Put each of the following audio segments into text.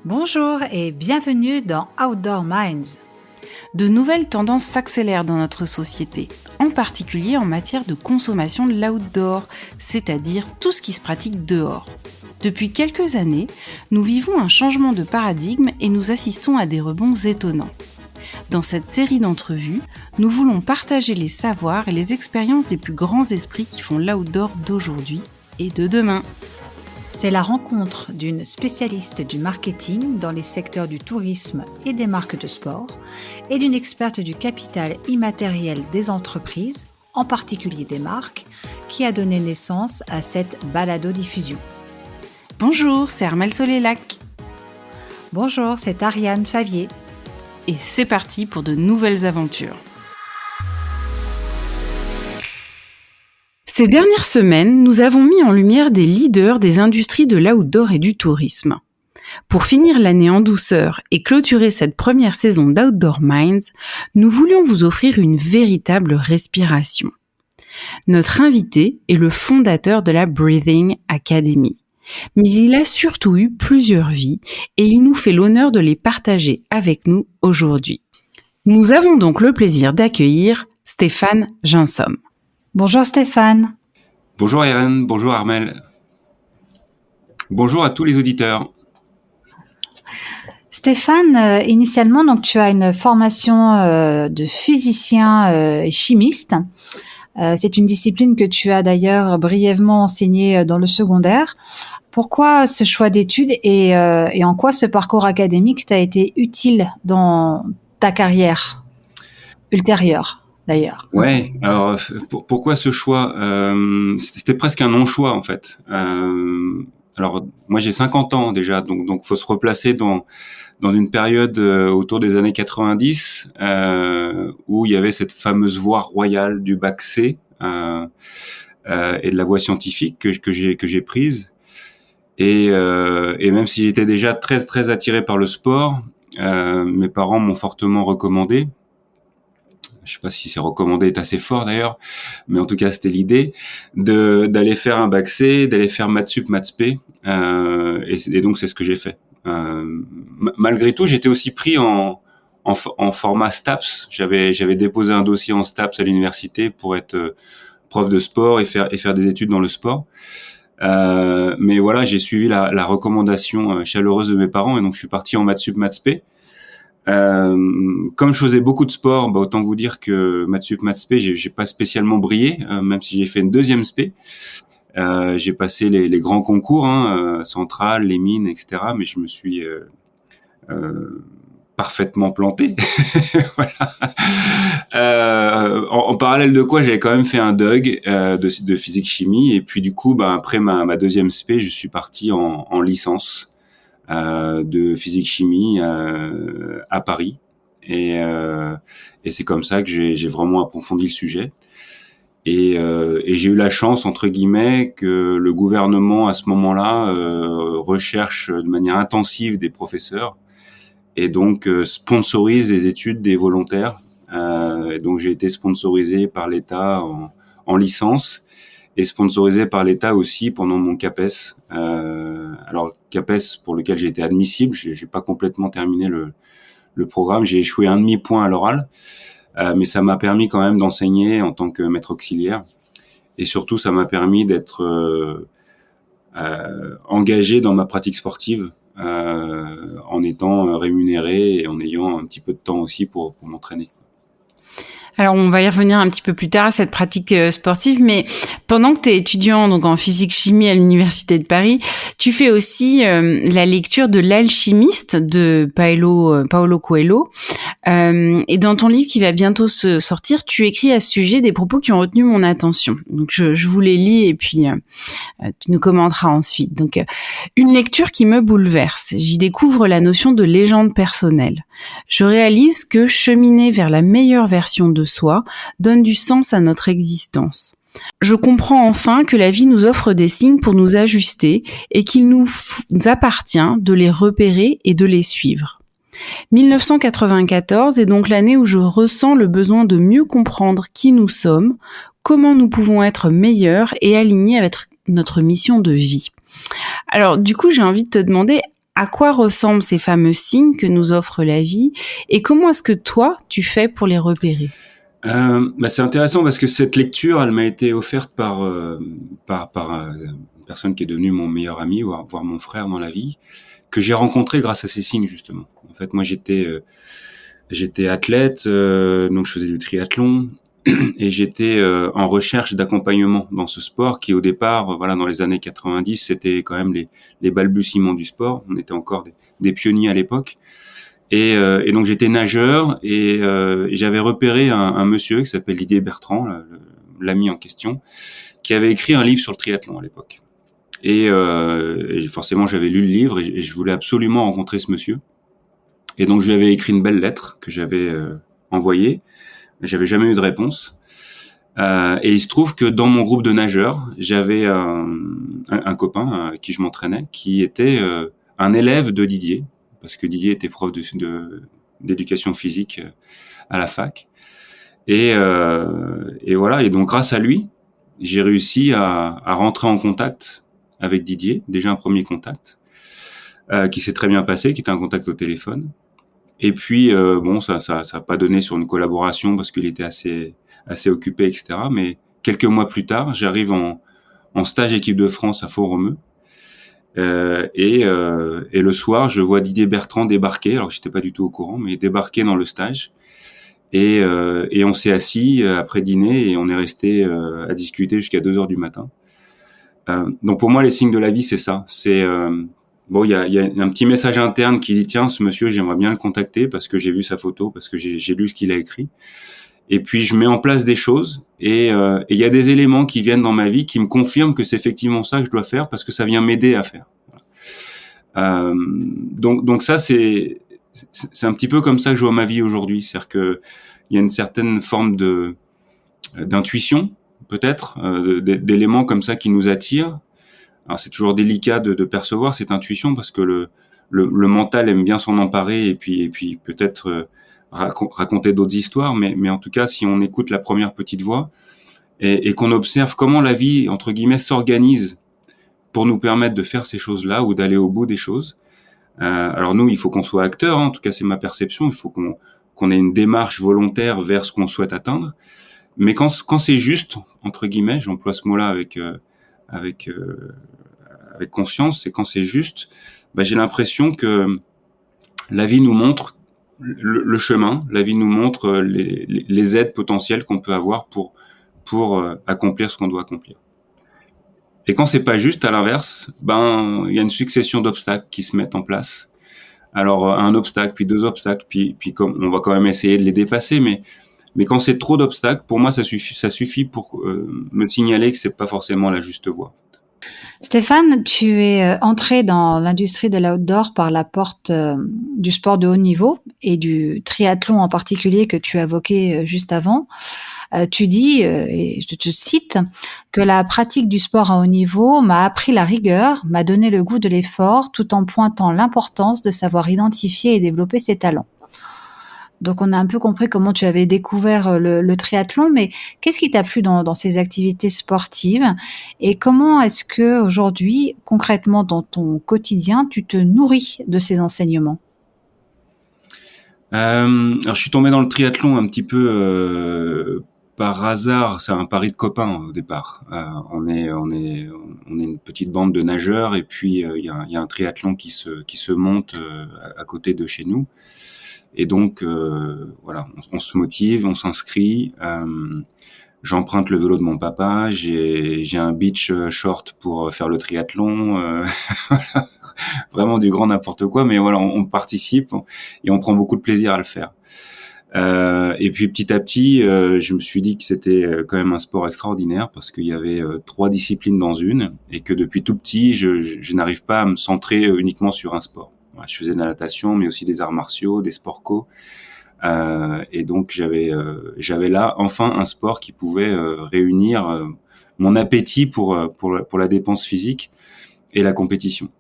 Bonjour et bienvenue dans Outdoor Minds. De nouvelles tendances s'accélèrent dans notre société, en particulier en matière de consommation de l'outdoor, c'est-à-dire tout ce qui se pratique dehors. Depuis quelques années, nous vivons un changement de paradigme et nous assistons à des rebonds étonnants. Dans cette série d'entrevues, nous voulons partager les savoirs et les expériences des plus grands esprits qui font l'outdoor d'aujourd'hui et de demain. C'est la rencontre d'une spécialiste du marketing dans les secteurs du tourisme et des marques de sport et d'une experte du capital immatériel des entreprises, en particulier des marques, qui a donné naissance à cette balado-diffusion. Bonjour, c'est Armelle Solélac. Bonjour, c'est Ariane Favier. Et c'est parti pour de nouvelles aventures. Ces dernières semaines, nous avons mis en lumière des leaders des industries de l'outdoor et du tourisme. Pour finir l'année en douceur et clôturer cette première saison d'Outdoor Minds, nous voulions vous offrir une véritable respiration. Notre invité est le fondateur de la Breathing Academy. Mais il a surtout eu plusieurs vies et il nous fait l'honneur de les partager avec nous aujourd'hui. Nous avons donc le plaisir d'accueillir Stéphane Ginsom. Bonjour Stéphane. Bonjour Irène, bonjour Armelle. Bonjour à tous les auditeurs. Stéphane, initialement, donc tu as une formation de physicien et chimiste. C'est une discipline que tu as d'ailleurs brièvement enseignée dans le secondaire. Pourquoi ce choix d'études et en quoi ce parcours académique t'a été utile dans ta carrière ultérieure d'ailleurs? Ouais, alors pourquoi ce choix c'était presque un non-choix en fait. Alors moi j'ai 50 ans déjà, donc faut se replacer dans une période autour des années 90 où il y avait cette fameuse voie royale du bac C et de la voie scientifique que j'ai prise. Et même si j'étais déjà très attiré par le sport, mes parents m'ont fortement recommandé. Je sais pas si c'est recommandé est assez fort d'ailleurs, mais en tout cas c'était l'idée d'aller faire un bac C, d'aller faire maths sup, maths spé, et donc c'est ce que j'ai fait. Malgré tout, j'étais aussi pris en format STAPS. J'avais déposé un dossier en STAPS à l'université pour être prof de sport et faire des études dans le sport. Mais voilà, j'ai suivi la recommandation chaleureuse de mes parents et donc je suis parti en maths sup, maths spé. Comme je faisais beaucoup de sport, autant vous dire que maths sup, maths spé, j'ai pas spécialement brillé, même si j'ai fait une deuxième spé. J'ai passé les grands concours, Centrale, les mines, etc. Mais je me suis parfaitement planté. Voilà. En parallèle de quoi, j'avais quand même fait un DUG de physique-chimie. Et puis du coup, après ma deuxième spé, je suis parti en licence de physique-chimie à Paris. Et c'est comme ça que j'ai vraiment approfondi le sujet. Et j'ai eu la chance, entre guillemets, que le gouvernement, à ce moment-là, recherche de manière intensive des professeurs et donc sponsorise les études des volontaires. Et donc j'ai été sponsorisé par l'État en licence et sponsorisé par l'État aussi pendant mon CAPES. Alors CAPES pour lequel j'ai été admissible, j'ai pas complètement terminé le programme, j'ai échoué un demi-point à l'oral. Mais ça m'a permis quand même d'enseigner en tant que maître auxiliaire. Et surtout, ça m'a permis d'être engagé dans ma pratique sportive en étant rémunéré et en ayant un petit peu de temps aussi pour m'entraîner. Alors, on va y revenir un petit peu plus tard à cette pratique sportive, mais pendant que tu es étudiant donc en physique-chimie à l'Université de Paris, tu fais aussi la lecture de L'Alchimiste de Paulo Coelho. Et dans ton livre qui va bientôt se sortir, tu écris à ce sujet des propos qui ont retenu mon attention. Donc, je vous les lis et puis tu nous commenteras ensuite. Donc, une lecture qui me bouleverse. J'y découvre la notion de légende personnelle. Je réalise que cheminer vers la meilleure version de soi donne du sens à notre existence. Je comprends enfin que la vie nous offre des signes pour nous ajuster et qu'il nous appartient de les repérer et de les suivre. 1994 est donc l'année où je ressens le besoin de mieux comprendre qui nous sommes, comment nous pouvons être meilleurs et alignés avec notre mission de vie. Alors du coup, j'ai envie de te demander, À quoi ressemblent ces fameux signes que nous offre la vie et comment est-ce que toi, tu fais pour les repérer? C'est intéressant parce que cette lecture, elle m'a été offerte par une personne qui est devenue mon meilleur ami, voire mon frère dans la vie, que j'ai rencontré grâce à ces signes justement. En fait, moi j'étais athlète, donc je faisais du triathlon et j'étais en recherche d'accompagnement dans ce sport qui au départ, voilà, dans les années 90, c'était quand même les balbutiements du sport. On était encore des pionniers à l'époque. Et donc j'étais nageur et j'avais repéré un monsieur qui s'appelle Didier Bertrand, l'ami en question, qui avait écrit un livre sur le triathlon à l'époque. Et forcément j'avais lu le livre et je voulais absolument rencontrer ce monsieur. Et donc je lui avais écrit une belle lettre que j'avais envoyée. J'avais jamais eu de réponse. Et il se trouve que dans mon groupe de nageurs, j'avais un copain avec qui je m'entraînais, qui était un élève de Didier, parce que Didier était prof d'éducation physique à la fac. Et voilà. Et donc grâce à lui, j'ai réussi à rentrer en contact avec Didier, déjà un premier contact, qui s'est très bien passé, qui était un contact au téléphone. Et puis ça a pas donné sur une collaboration parce qu'il était assez occupé, etc. Mais quelques mois plus tard, j'arrive en stage équipe de France à Font-Romeu. Et le soir, je vois Didier Bertrand débarquer. Alors j'étais pas du tout au courant, mais débarquer dans le stage. Et on s'est assis après dîner et on est resté à discuter jusqu'à 2 heures du matin. Donc pour moi, les signes de la vie, c'est ça. C'est il y a un petit message interne qui dit tiens, ce monsieur, j'aimerais bien le contacter parce que j'ai vu sa photo, parce que j'ai lu ce qu'il a écrit. Et puis je mets en place des choses et il y a des éléments qui viennent dans ma vie qui me confirment que c'est effectivement ça que je dois faire parce que ça vient m'aider à faire. Donc ça c'est un petit peu comme ça que je vois ma vie aujourd'hui, c'est-à-dire que il y a une certaine forme d'intuition peut-être, d'éléments comme ça qui nous attirent. Alors c'est toujours délicat de percevoir cette intuition parce que le mental aime bien s'en emparer et puis peut-être raconter d'autres histoires, mais en tout cas si on écoute la première petite voix et qu'on observe comment la vie entre guillemets s'organise pour nous permettre de faire ces choses-là ou d'aller au bout des choses. Alors nous, il faut qu'on soit acteur, hein, en tout cas c'est ma perception, il faut qu'on ait une démarche volontaire vers ce qu'on souhaite atteindre. Mais quand c'est juste, entre guillemets, j'emploie ce mot-là avec conscience, c'est quand c'est juste, j'ai l'impression que la vie nous montre le chemin, la vie nous montre les aides potentielles qu'on peut avoir pour accomplir ce qu'on doit accomplir. Et quand c'est pas juste, à l'inverse, il y a une succession d'obstacles qui se mettent en place. Alors un obstacle, puis 2 obstacles, puis comme on va quand même essayer de les dépasser, mais quand c'est trop d'obstacles, pour moi ça suffit pour me signaler que c'est pas forcément la juste voie. Stéphane, tu es entré dans l'industrie de l'outdoor par la porte du sport de haut niveau et du triathlon en particulier que tu as évoqué juste avant. Tu dis, et je te cite, que la pratique du sport à haut niveau m'a appris la rigueur, m'a donné le goût de l'effort, tout en pointant l'importance de savoir identifier et développer ses talents. Donc, on a un peu compris comment tu avais découvert le triathlon, mais qu'est-ce qui t'a plu dans ces activités sportives et comment est-ce que aujourd'hui, concrètement dans ton quotidien, tu te nourris de ces enseignements? Alors, je suis tombé dans le triathlon un petit peu par hasard. C'est un pari de copains au départ. On est une petite bande de nageurs et puis il y a un triathlon qui se monte à côté de chez nous. Et donc voilà, on se motive, on s'inscrit. J'emprunte le vélo de mon papa. J'ai un beach short pour faire le triathlon. Vraiment du grand n'importe quoi, mais voilà, on participe et on prend beaucoup de plaisir à le faire. Et puis petit à petit, je me suis dit que c'était quand même un sport extraordinaire parce qu'il y avait 3 disciplines dans une et que depuis tout petit, je n'arrive pas à me centrer uniquement sur un sport. Voilà, je faisais de la natation, mais aussi des arts martiaux, des sports co. Et donc j'avais là enfin un sport qui pouvait réunir mon appétit pour la dépense physique et la compétition.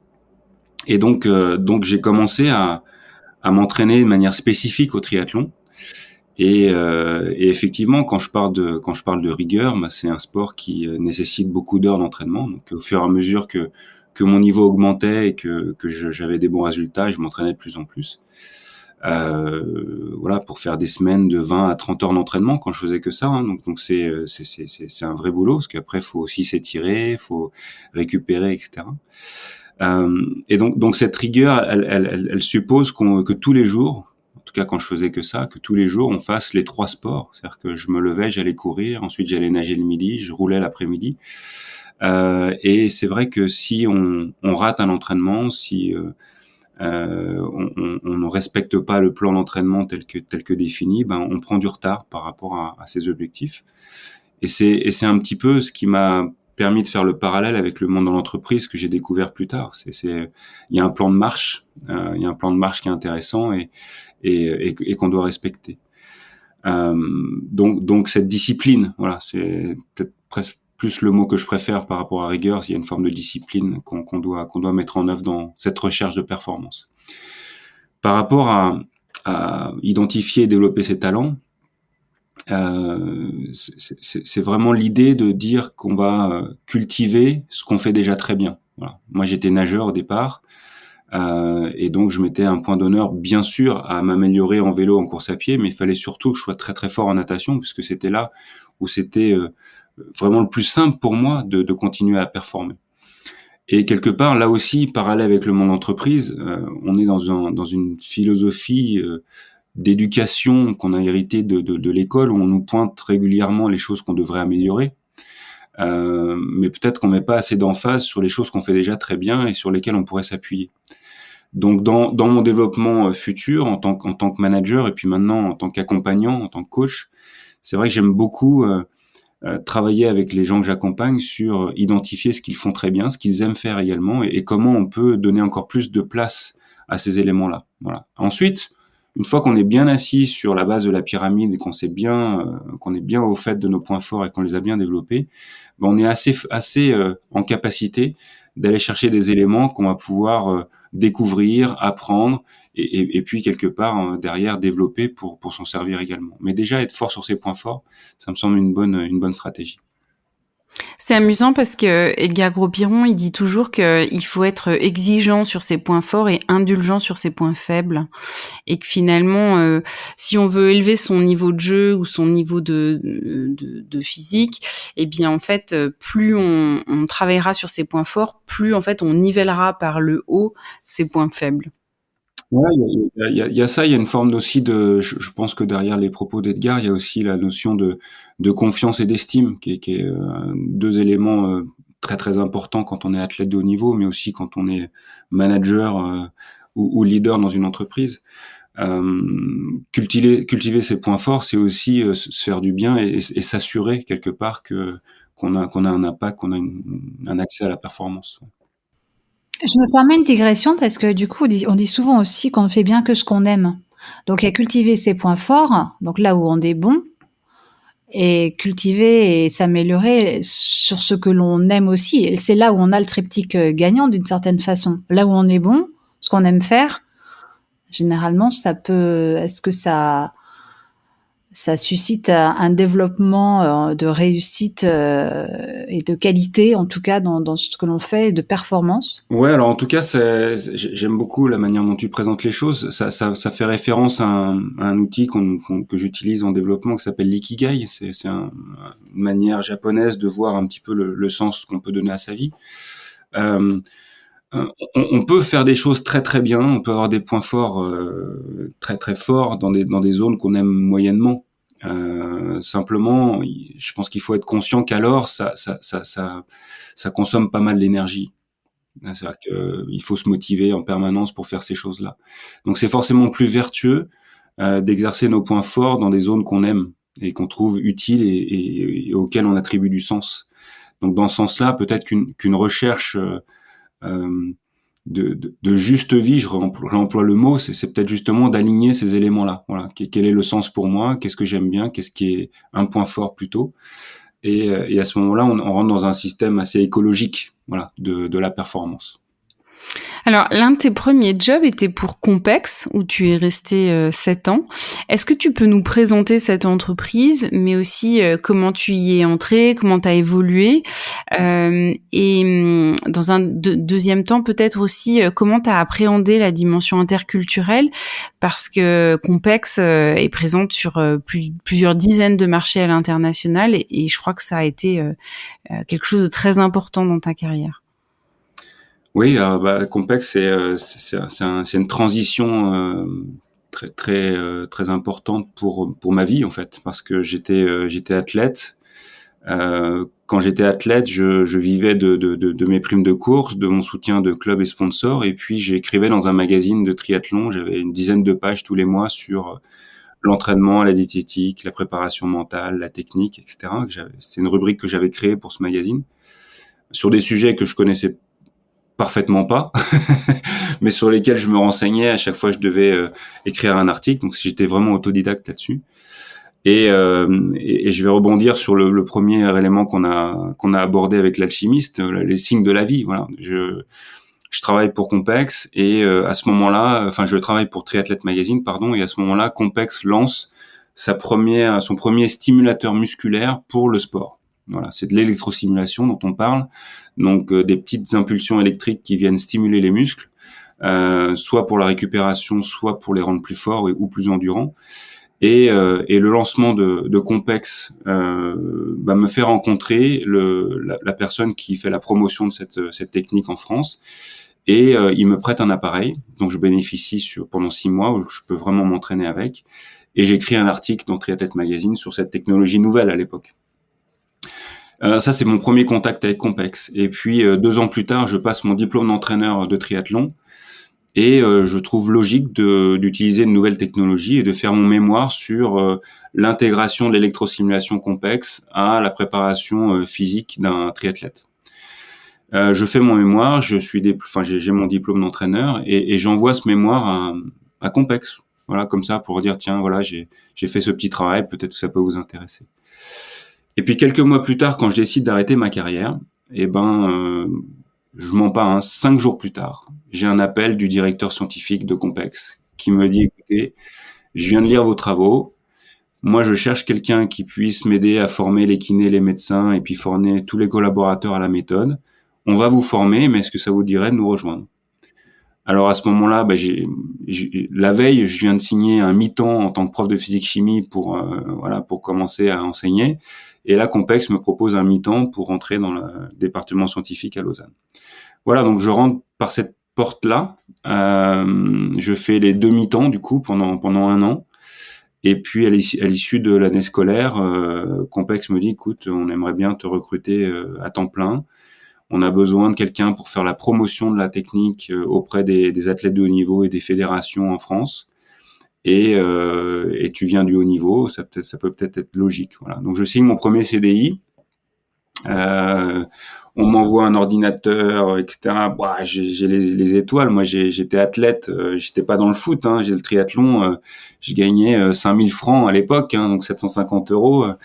Et donc j'ai commencé à m'entraîner de manière spécifique au triathlon. Et effectivement, quand je parle de rigueur, bah, c'est un sport qui nécessite beaucoup d'heures d'entraînement. Donc, au fur et à mesure que mon niveau augmentait et que j'avais des bons résultats, je m'entraînais de plus en plus. Voilà, pour faire des semaines de 20 à 30 heures d'entraînement quand je faisais que ça. Hein. Donc c'est un vrai boulot parce qu'après faut aussi s'étirer, faut récupérer, etc. Et donc cette rigueur, elle suppose que tous les jours, en tout cas quand je faisais que ça, que tous les jours on fasse les 3 sports. C'est-à-dire que je me levais, j'allais courir, ensuite j'allais nager le midi, je roulais l'après-midi. Et c'est vrai que si on rate un entraînement, si on ne respecte pas le plan d'entraînement tel que défini, ben on prend du retard par rapport à ses objectifs. Et c'est un petit peu ce qui m'a permis de faire le parallèle avec le monde de l'entreprise que j'ai découvert plus tard. Il y a un plan de marche, il y a un plan de marche qui est intéressant et qu'on doit respecter. Donc cette discipline, voilà, c'est peut-être presque plus le mot que je préfère par rapport à rigueur. Il y a une forme de discipline qu'on doit mettre en œuvre dans cette recherche de performance. Par rapport à identifier et développer ses talents, c'est vraiment l'idée de dire qu'on va cultiver ce qu'on fait déjà très bien. Voilà. Moi, j'étais nageur au départ, et donc je mettais un point d'honneur, bien sûr, à m'améliorer en vélo, en course à pied, mais il fallait surtout que je sois très très fort en natation, puisque c'était là où c'était vraiment le plus simple pour moi de continuer à performer. Et quelque part, là aussi, parallèle avec le monde entreprise, on est dans une philosophie d'éducation qu'on a héritée de l'école, où on nous pointe régulièrement les choses qu'on devrait améliorer. Mais peut-être qu'on met pas assez d'emphase sur les choses qu'on fait déjà très bien et sur lesquelles on pourrait s'appuyer. Donc dans mon développement futur en tant que manager et puis maintenant en tant qu'accompagnant, en tant que coach, c'est vrai que j'aime beaucoup travailler avec les gens que j'accompagne sur identifier ce qu'ils font très bien, ce qu'ils aiment faire également et comment on peut donner encore plus de place à ces éléments-là. Voilà. Ensuite, une fois qu'on est bien assis sur la base de la pyramide et qu'on est bien au fait de nos points forts et qu'on les a bien développés, ben on est assez en capacité d'aller chercher des éléments qu'on va pouvoir découvrir, apprendre et puis quelque part derrière développer pour s'en servir également. Mais déjà être fort sur ses points forts, ça me semble une bonne stratégie. C'est amusant parce que Edgar Gros-Piron, il dit toujours qu'il faut être exigeant sur ses points forts et indulgent sur ses points faibles. Et que finalement, si on veut élever son niveau de jeu ou son niveau de physique, eh bien en fait, plus on travaillera sur ses points forts, plus en fait on nivellera par le haut ses points faibles. Ouais, il y a ça, il y a une forme aussi je pense que derrière les propos d'Edgar, il y a aussi la notion de confiance et d'estime, qui est deux éléments très très importants quand on est athlète de haut niveau, mais aussi quand on est manager ou leader dans une entreprise. Cultiver ses points forts, c'est aussi se faire du bien et s'assurer quelque part qu'on a un impact, qu'on a un accès à la performance. Je me permets une digression parce que du coup, on dit souvent aussi qu'on ne fait bien que ce qu'on aime. Donc, il y a cultiver ses points forts, donc là où on est bon, et cultiver et s'améliorer sur ce que l'on aime aussi. Et c'est là où on a le triptyque gagnant d'une certaine façon. Là où on est bon, ce qu'on aime faire, généralement, est-ce que ça suscite un développement de réussite et de qualité, en tout cas dans ce que l'on fait, de performance. Ouais, alors en tout cas, j'aime beaucoup la manière dont tu présentes les choses. Ça fait référence à un outil que j'utilise en développement qui s'appelle l'ikigai. C'est une manière japonaise de voir un petit peu le sens qu'on peut donner à sa vie. On peut faire des choses très très bien, on peut avoir des points forts très très forts dans des zones qu'on aime moyennement. Simplement, je pense qu'il faut être conscient qu'alors ça consomme pas mal d'énergie. C'est-à-dire qu'il faut se motiver en permanence pour faire ces choses-là. Donc c'est forcément plus vertueux d'exercer nos points forts dans des zones qu'on aime et qu'on trouve utiles et auxquelles on attribue du sens. Donc dans ce sens-là, peut-être qu'une recherche de juste vie, j'emploie le mot, c'est peut-être justement d'aligner ces éléments-là. Voilà, quel est le sens pour moi, qu'est-ce que j'aime bien, qu'est-ce qui est un point fort plutôt, et à ce moment-là, on rentre dans un système assez écologique, voilà, de la performance. Alors, l'un de tes premiers jobs était pour Compex, où tu es resté 7 ans. Est-ce que tu peux nous présenter cette entreprise, mais aussi comment tu y es entré, comment tu as évolué, et dans un deuxième temps, peut-être aussi comment tu as appréhendé la dimension interculturelle, parce que Compex est présente sur plusieurs dizaines de marchés à l'international, et je crois que ça a été quelque chose de très important dans ta carrière. Oui, Compex, c'est une transition très importante pour ma vie en fait, parce que j'étais athlète. Quand j'étais athlète, je vivais de mes primes de course, de mon soutien de club et sponsors, et puis j'écrivais dans un magazine de triathlon. J'avais une dizaine de pages tous les mois sur l'entraînement, la diététique, la préparation mentale, la technique, etc. C'est une rubrique que j'avais créée pour ce magazine sur des sujets que je connaissais parfaitement pas, mais sur lesquels je me renseignais à chaque fois que je devais écrire un article. Donc j'étais vraiment autodidacte là-dessus. Et je vais rebondir sur le premier élément qu'on a abordé avec l'alchimiste, les signes de la vie. Voilà, je travaille pour Compex et à ce moment-là, je travaille pour Triathlète Magazine, pardon, et à ce moment-là, Compex lance son premier stimulateur musculaire pour le sport. Voilà, c'est de l'électrostimulation dont on parle, donc des petites impulsions électriques qui viennent stimuler les muscles, soit pour la récupération, soit pour les rendre plus forts ou plus endurants. Et le lancement de Compex me fait rencontrer la personne qui fait la promotion de cette technique en France, et il me prête un appareil, donc je bénéficie pendant 6 mois où je peux vraiment m'entraîner avec, et j'écris un article dans Triathlète Magazine sur cette technologie nouvelle à l'époque. Ça, c'est mon premier contact avec Compex. Et puis 2 ans plus tard, je passe mon diplôme d'entraîneur de triathlon. Et je trouve logique d'utiliser une nouvelle technologie et de faire mon mémoire sur l'intégration de l'électrostimulation Compex à la préparation physique d'un triathlète. Je fais mon mémoire, j'ai mon diplôme d'entraîneur et j'envoie ce mémoire à Compex. Voilà, comme ça, pour dire tiens, voilà, j'ai fait ce petit travail, peut-être que ça peut vous intéresser. Et puis quelques mois plus tard, quand je décide d'arrêter ma carrière, je mens pas, 5 jours plus tard, j'ai un appel du directeur scientifique de Compex qui me dit, écoutez, je viens de lire vos travaux. Moi, je cherche quelqu'un qui puisse m'aider à former les kinés, les médecins et puis former tous les collaborateurs à la méthode. On va vous former, mais est-ce que ça vous dirait de nous rejoindre? Alors à ce moment-là, la veille, je viens de signer un mi-temps en tant que prof de physique-chimie pour commencer à enseigner. Et là, Compex me propose un mi-temps pour rentrer dans le département scientifique à Lausanne. Voilà, donc je rentre par cette porte-là. Je fais les 2 mi-temps du coup pendant 1 an. Et puis à l'issue de l'année scolaire, Compex me dit, écoute, on aimerait bien te recruter à temps plein. On a besoin de quelqu'un pour faire la promotion de la technique auprès des athlètes de haut niveau et des fédérations en France. Et tu viens du haut niveau, ça peut peut-être être logique. Voilà. Donc je signe mon premier CDI. On m'envoie un ordinateur, etc. J'ai les étoiles. Moi, j'étais athlète. J'étais pas dans le foot. J'ai le triathlon. Je gagnais 5000 francs à l'époque, donc 750 €.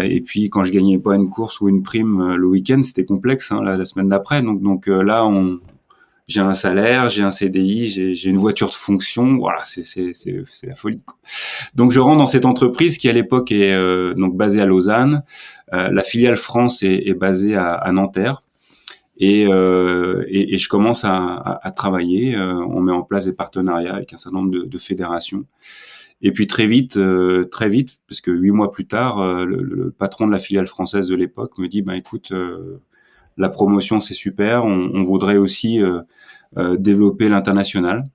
Et puis quand je gagnais pas une course ou une prime le week-end, c'était complexe la semaine d'après. Donc là, j'ai un salaire, j'ai un CDI, j'ai une voiture de fonction. Voilà, c'est la folie, quoi. Donc je rentre dans cette entreprise qui à l'époque est donc basée à Lausanne. La filiale France est basée à Nanterre. Et je commence à travailler. On met en place des partenariats avec un certain nombre de fédérations. Et puis très vite, parce que 8 mois plus tard, le patron de la filiale française de l'époque me dit, écoute, la promotion c'est super, on voudrait aussi développer l'international.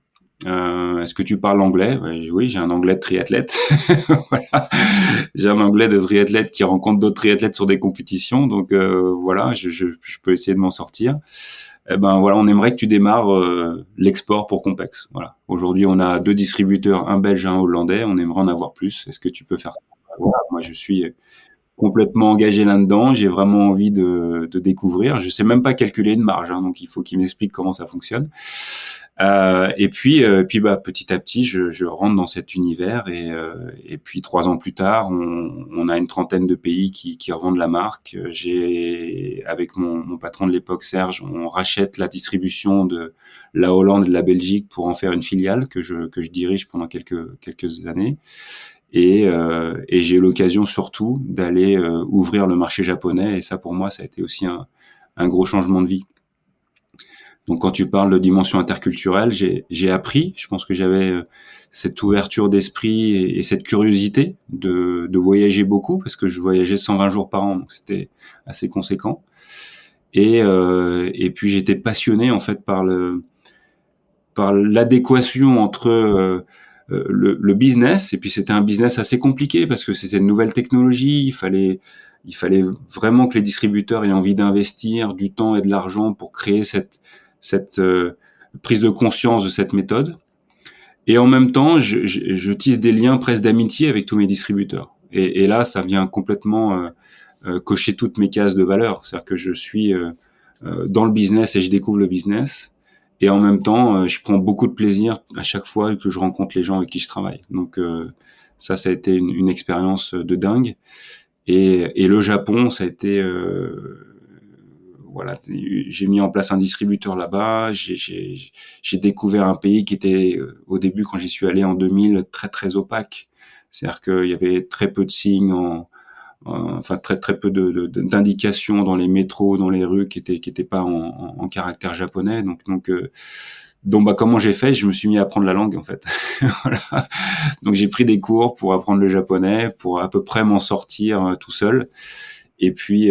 Est-ce que tu parles anglais? Oui, j'ai un anglais de triathlète. Voilà. J'ai un anglais de triathlète qui rencontre d'autres triathlètes sur des compétitions, donc voilà, je peux essayer de m'en sortir. Voilà, on aimerait que tu démarres l'export pour Compex. Voilà. Aujourd'hui, on a 2 distributeurs, un belge et un hollandais. On aimerait en avoir plus. Est-ce que tu peux faire ça? Voilà, moi, je suis complètement engagé là-dedans. J'ai vraiment envie de découvrir. Je sais même pas calculer une marge, hein, donc il faut qu'il m'explique comment ça fonctionne. Et puis petit à petit, je rentre dans cet univers et puis 3 ans plus tard, on a une trentaine de pays qui revendent la marque. Avec mon patron de l'époque, Serge, on rachète la distribution de la Hollande et de la Belgique pour en faire une filiale que je dirige pendant quelques années. Et j'ai eu l'occasion surtout d'aller ouvrir le marché japonais. Et ça, pour moi, ça a été aussi un gros changement de vie. Donc, quand tu parles de dimension interculturelle, j'ai appris. Je pense que j'avais cette ouverture d'esprit et cette curiosité de voyager beaucoup, parce que je voyageais 120 jours par an, donc c'était assez conséquent. Et puis, j'étais passionné en fait par l'adéquation entre le business, et puis c'était un business assez compliqué parce que c'était une nouvelle technologie, il fallait vraiment que les distributeurs aient envie d'investir du temps et de l'argent pour créer cette prise de conscience de cette méthode. Et en même temps, je tisse des liens presque d'amitié avec tous mes distributeurs. Et là, ça vient complètement cocher toutes mes cases de valeur. C'est-à-dire que je suis dans le business et je découvre le business. Et en même temps, je prends beaucoup de plaisir à chaque fois que je rencontre les gens avec qui je travaille. Donc ça a été une expérience de dingue. Et le Japon, ça a été voilà, j'ai mis en place un distributeur là-bas. J'ai découvert un pays qui était au début, quand j'y suis allé en 2000, très très opaque. C'est-à-dire qu'il y avait très peu de signes, enfin très peu d'indications dans les métros, dans les rues qui étaient pas en caractère japonais. Donc comment j'ai fait? Je me suis mis à apprendre la langue en fait. Voilà. Donc j'ai pris des cours pour apprendre le japonais, pour à peu près m'en sortir tout seul. Et puis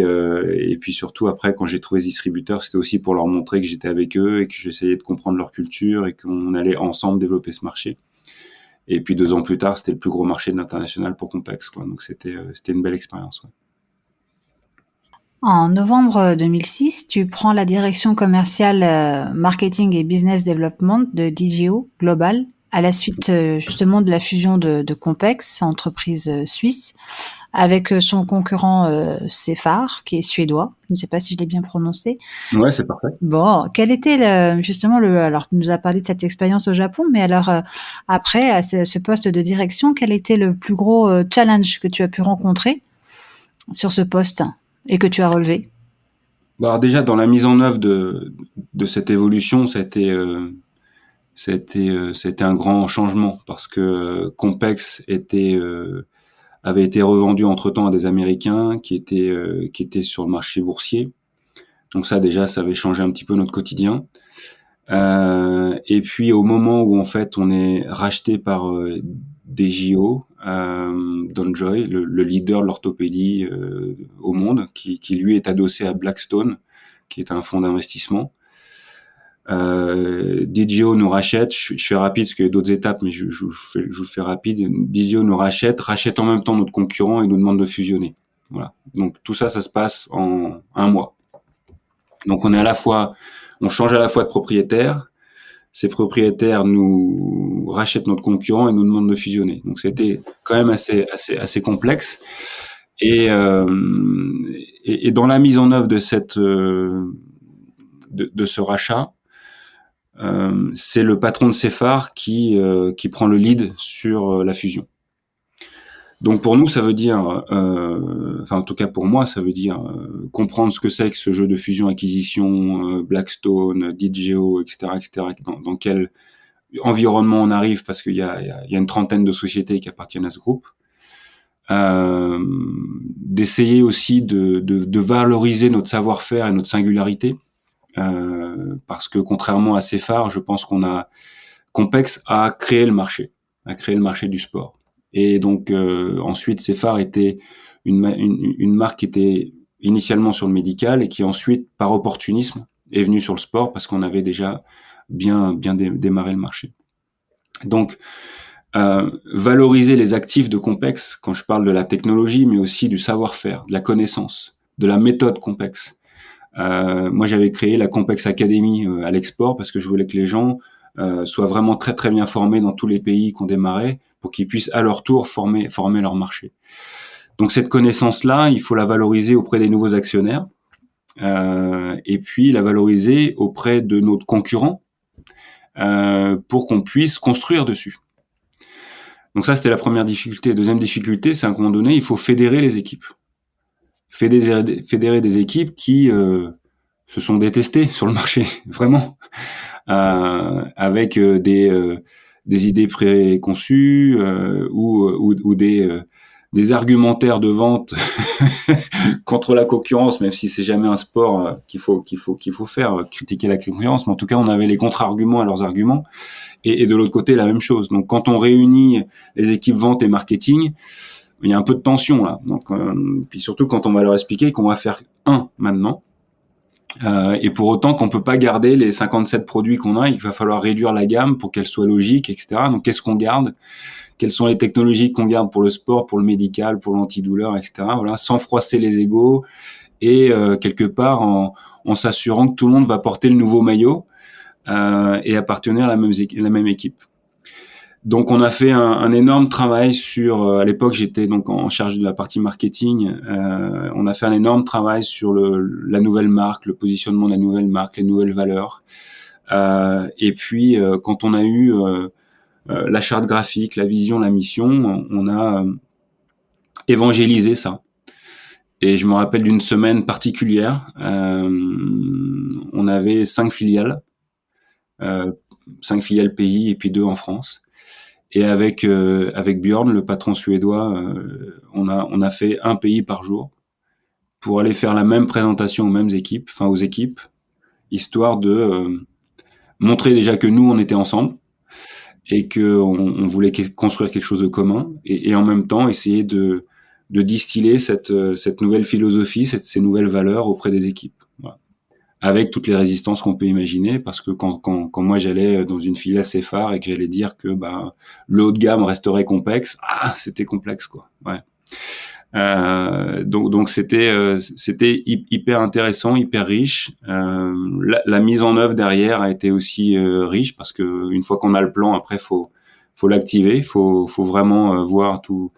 surtout après, quand j'ai trouvé ce distributeur, c'était aussi pour leur montrer que j'étais avec eux et que j'essayais de comprendre leur culture et qu'on allait ensemble développer ce marché. Et puis 2 ans plus tard, c'était le plus gros marché de l'international pour Compex, quoi. Donc c'était une belle expérience. Ouais. En novembre 2006, tu prends la direction commerciale, marketing et business development de DJO Global à la suite justement de la fusion de Compex, entreprise suisse, avec son concurrent Cefar, qui est suédois. Je ne sais pas si je l'ai bien prononcé. Ouais, c'est parfait. Bon, quel était justement alors tu nous as parlé de cette expérience au Japon, mais alors après à ce poste de direction, quel était le plus gros challenge que tu as pu rencontrer sur ce poste et que tu as relevé? Bon, alors déjà dans la mise en œuvre de cette évolution, ça a été un grand changement parce que Compex avait été revendu entre-temps à des Américains qui étaient sur le marché boursier. Donc ça déjà, ça avait changé un petit peu notre quotidien. Et puis au moment où en fait on est racheté par DJO, DonJoy, le leader de l'orthopédie au monde, qui lui est adossé à Blackstone, qui est un fonds d'investissement. DJO nous rachète. Je fais rapide parce qu'il y a d'autres étapes, mais je vous fais rapide. DJO nous rachète en même temps notre concurrent et nous demande de fusionner. Voilà. Donc tout ça se passe en 1 mois. Donc on change à la fois de propriétaire. Ces propriétaires nous rachètent notre concurrent et nous demandent de fusionner. Donc c'était quand même assez complexe. Et dans la mise en œuvre de ce rachat, c'est le patron de Cefar qui prend le lead sur la fusion. Donc pour nous, ça veut dire, enfin en tout cas pour moi, ça veut dire comprendre ce que c'est que ce jeu de fusion-acquisition, Blackstone, DJO, etc., dans quel environnement on arrive, parce qu'il y a une trentaine de sociétés qui appartiennent à ce groupe. D'essayer aussi de valoriser notre savoir-faire et notre singularité, parce que contrairement à Cefar, je pense Compex a créé le marché du sport. Et donc ensuite, Cefar était une marque qui était initialement sur le médical et qui ensuite, par opportunisme, est venue sur le sport parce qu'on avait déjà bien démarré le marché. Donc valoriser les actifs de Compex, quand je parle de la technologie, mais aussi du savoir-faire, de la connaissance, de la méthode Compex. Moi, j'avais créé la Compex Academy à l'export parce que je voulais que les gens soient vraiment très très bien formés dans tous les pays qu'on démarrait pour qu'ils puissent à leur tour former leur marché. Donc cette connaissance-là, il faut la valoriser auprès des nouveaux actionnaires, et puis la valoriser auprès de nos concurrents, pour qu'on puisse construire dessus. Donc ça, c'était la première difficulté. Deuxième difficulté, c'est à un moment donné, il faut fédérer les équipes. Fédérer des équipes qui se sont détestées sur le marché, vraiment, avec des idées préconçues, ou des argumentaires de vente contre la concurrence, même si c'est jamais un sport qu'il faut faire, critiquer la concurrence, mais en tout cas on avait les contre-arguments à leurs arguments, et de l'autre côté la même chose. Donc quand on réunit les équipes vente et marketing, il y a un peu de tension là. Donc puis surtout quand on va leur expliquer qu'on va faire maintenant, et pour autant qu'on peut pas garder les 57 produits qu'on a, il va falloir réduire la gamme pour qu'elle soit logique, etc. Donc qu'est-ce qu'on garde? Quelles sont les technologies qu'on garde pour le sport, pour le médical, pour l'antidouleur, etc. Voilà, sans froisser les égos, et quelque part en s'assurant que tout le monde va porter le nouveau maillot, et appartenir à la même équipe. Donc on a fait un énorme travail sur, à l'époque j'étais donc en charge de la partie marketing, on a fait un énorme travail sur la nouvelle marque, le positionnement de la nouvelle marque, les nouvelles valeurs, et puis quand on a eu la charte graphique, la vision, la mission, on a évangélisé ça. Et je me rappelle d'une semaine particulière, on avait 5 filiales pays et puis 2 en France. Et avec Björn, le patron suédois, on a fait un pays par jour pour aller faire la même présentation aux équipes, histoire de montrer déjà que nous on était ensemble et que on voulait construire quelque chose de commun, et en même temps essayer de distiller cette nouvelle philosophie, ces nouvelles valeurs auprès des équipes. Voilà. Avec toutes les résistances qu'on peut imaginer, parce que quand moi j'allais dans une filiale Cefar et que j'allais dire que le haut de gamme resterait complexe, c'était complexe quoi. Ouais. Donc c'était hyper intéressant, hyper riche. La mise en œuvre derrière a été aussi riche, parce que une fois qu'on a le plan, après faut l'activer, faut vraiment voir tous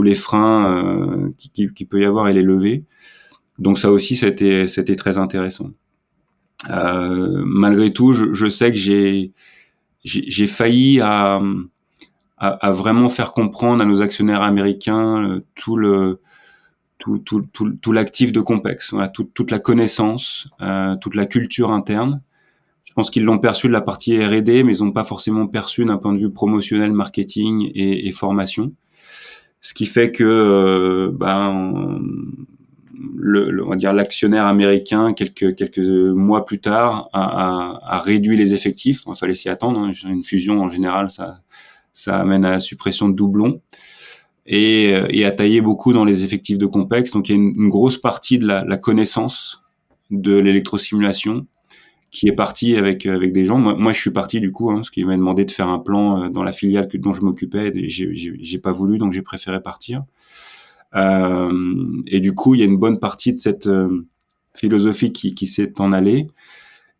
les freins qui peut y avoir et les lever. Donc ça aussi c'était très intéressant. Malgré tout, je sais que j'ai failli à vraiment faire comprendre à nos actionnaires américains tout l'actif de Compex, voilà, toute la connaissance, toute la culture interne. Je pense qu'ils l'ont perçu de la partie R&D, mais ils n'ont pas forcément perçu d'un point de vue promotionnel, marketing et formation. Ce qui fait que on va dire l'actionnaire américain quelques mois plus tard a réduit les effectifs. Il fallait s'y attendre, hein. Une fusion en général ça amène à la suppression de doublons, et a taillé beaucoup dans les effectifs de Compex. Donc il y a une grosse partie de la connaissance de l'électrosimulation qui est partie avec des gens. Moi je suis parti du coup, parce qu'il m'a demandé de faire un plan dans la filiale dont je m'occupais, et j'ai pas voulu, donc j'ai préféré partir. Et du coup il y a une bonne partie de cette philosophie qui s'est en allée,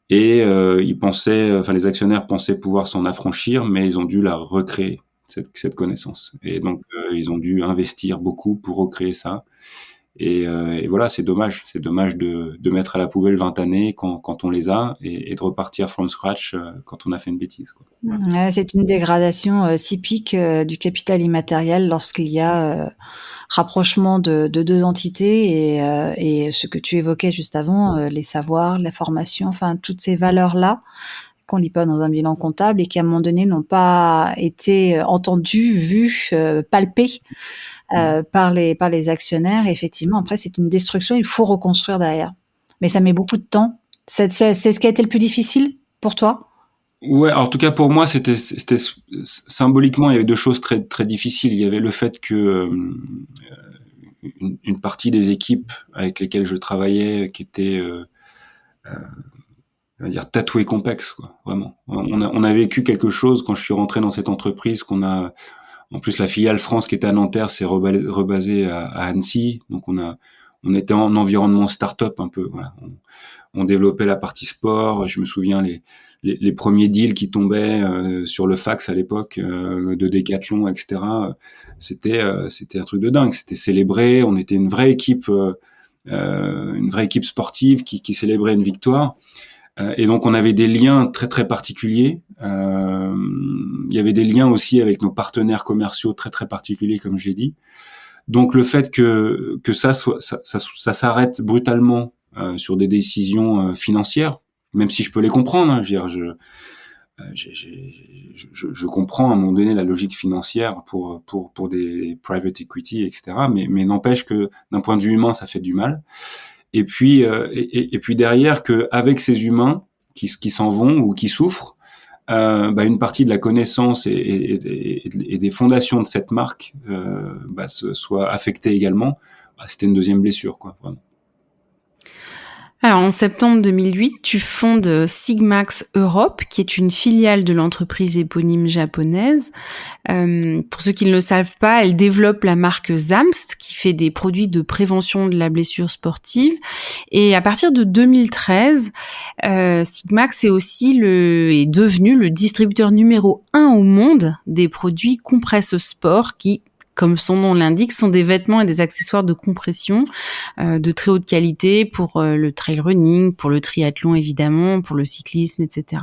et les actionnaires pensaient pouvoir s'en affranchir, mais ils ont dû la recréer, cette connaissance, et donc ils ont dû investir beaucoup pour recréer ça. Et voilà, c'est dommage de mettre à la poubelle 20 années quand on les a, et de repartir from scratch quand on a fait une bêtise, quoi. Ouais, c'est une dégradation typique du capital immatériel lorsqu'il y a rapprochement de deux entités, et ce que tu évoquais juste avant, les savoirs, la formation, enfin toutes ces valeurs-là qu'on lit pas dans un bilan comptable et qui à un moment donné n'ont pas été entendues, vues, palpées par les actionnaires. Et effectivement, après c'est une destruction, il faut reconstruire derrière. Mais ça met beaucoup de temps. C'est ce qui a été le plus difficile pour toi? Ouais, alors en tout cas pour moi, c'était symboliquement, il y avait 2 choses très très difficiles. Il y avait le fait que une partie des équipes avec lesquelles je travaillais, qui étaient on va dire tatouées Compex, quoi, vraiment. On a vécu quelque chose quand je suis rentré dans cette entreprise, en plus la filiale France qui était à Nanterre s'est rebasée à Annecy, donc on on était en environnement start-up un peu. Voilà. On développait la partie sport. Je me souviens les premiers deals qui tombaient sur le fax à l'époque de Decathlon, etc. C'était un truc de dingue. C'était célébré. On était une vraie équipe sportive qui célébrait une victoire. Et donc on avait des liens très très particuliers. Il y avait des liens aussi avec nos partenaires commerciaux très très particuliers, comme je l'ai dit. Donc le fait que ça s'arrête brutalement sur des décisions financières, même si je peux les comprendre, hein, je veux dire, je comprends à un moment donné la logique financière pour des private equity, etc. Mais n'empêche que d'un point de vue humain, ça fait du mal. Et puis et puis derrière, que avec ces humains qui s'en vont ou qui souffrent, une partie de la connaissance et des fondations de cette marque soit affectée également. C'était une deuxième blessure, quoi, vraiment. Alors, en septembre 2008, tu fondes Sigmax Europe, qui est une filiale de l'entreprise éponyme japonaise. Pour ceux qui ne le savent pas, elle développe la marque Zamst, qui fait des produits de prévention de la blessure sportive. Et à partir de 2013, Sigmax est devenu le distributeur numéro 1 au monde des produits Compresse Sport, qui, comme son nom l'indique, sont des vêtements et des accessoires de compression de très haute qualité pour le trail running, pour le triathlon évidemment, pour le cyclisme, etc.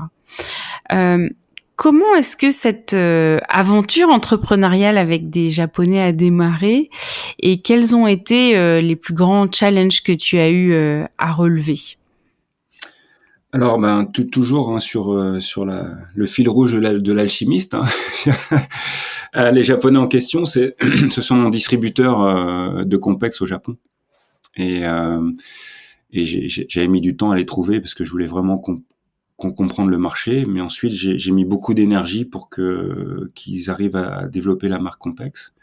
Comment est-ce que cette aventure entrepreneuriale avec des Japonais a démarré et quels ont été les plus grands challenges que tu as eu à relever? Alors, toujours hein, sur le fil rouge de l'alchimiste. Hein. Les Japonais en question, ce sont mon distributeur de Compex au Japon. Et j'avais mis du temps à les trouver parce que je voulais vraiment qu'on comprenne le marché. Mais ensuite, j'ai mis beaucoup d'énergie pour qu'ils arrivent à développer la marque Compex,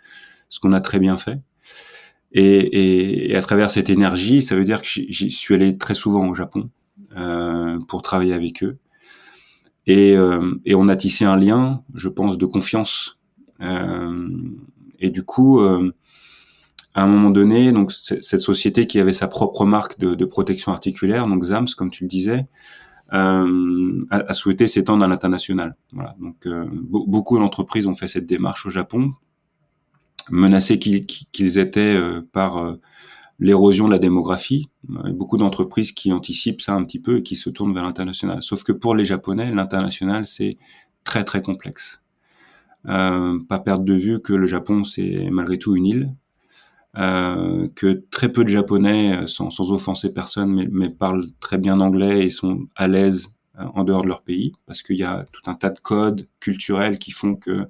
ce qu'on a très bien fait. Et à travers cette énergie, ça veut dire que j'y suis allé très souvent au Japon pour travailler avec eux. Et on a tissé un lien, je pense, de confiance. Et du coup, à un moment donné, donc cette société qui avait sa propre marque de protection articulaire, donc Zams, comme tu le disais, a souhaité s'étendre à l'international. Voilà. Donc beaucoup d'entreprises ont fait cette démarche au Japon, menacés qu'ils étaient par l'érosion de la démographie. Il y a beaucoup d'entreprises qui anticipent ça un petit peu et qui se tournent vers l'international. Sauf que pour les Japonais, l'international, c'est très très complexe. Pas perdre de vue que le Japon, c'est malgré tout une île, que très peu de Japonais, sans offenser personne, mais parlent très bien anglais et sont à l'aise en dehors de leur pays, parce qu'il y a tout un tas de codes culturels qui font que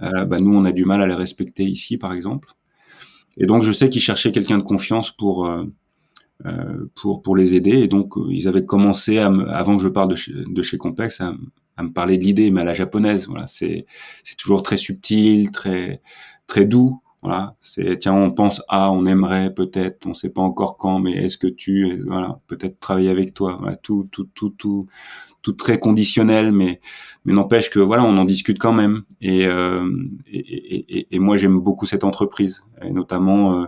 nous, on a du mal à les respecter ici, par exemple. Et donc, je sais qu'ils cherchaient quelqu'un de confiance pour les aider. Et donc, ils avaient commencé avant que je parle de chez Compex, à me parler de l'idée, mais à la japonaise. Voilà, c'est toujours très subtil, très très doux. Voilà, tiens, on pense on aimerait peut-être, on sait pas encore quand, mais est-ce que voilà, peut-être travailler avec toi. Voilà, tout très conditionnel, mais n'empêche que voilà, on en discute quand même. Et moi, j'aime beaucoup cette entreprise, et notamment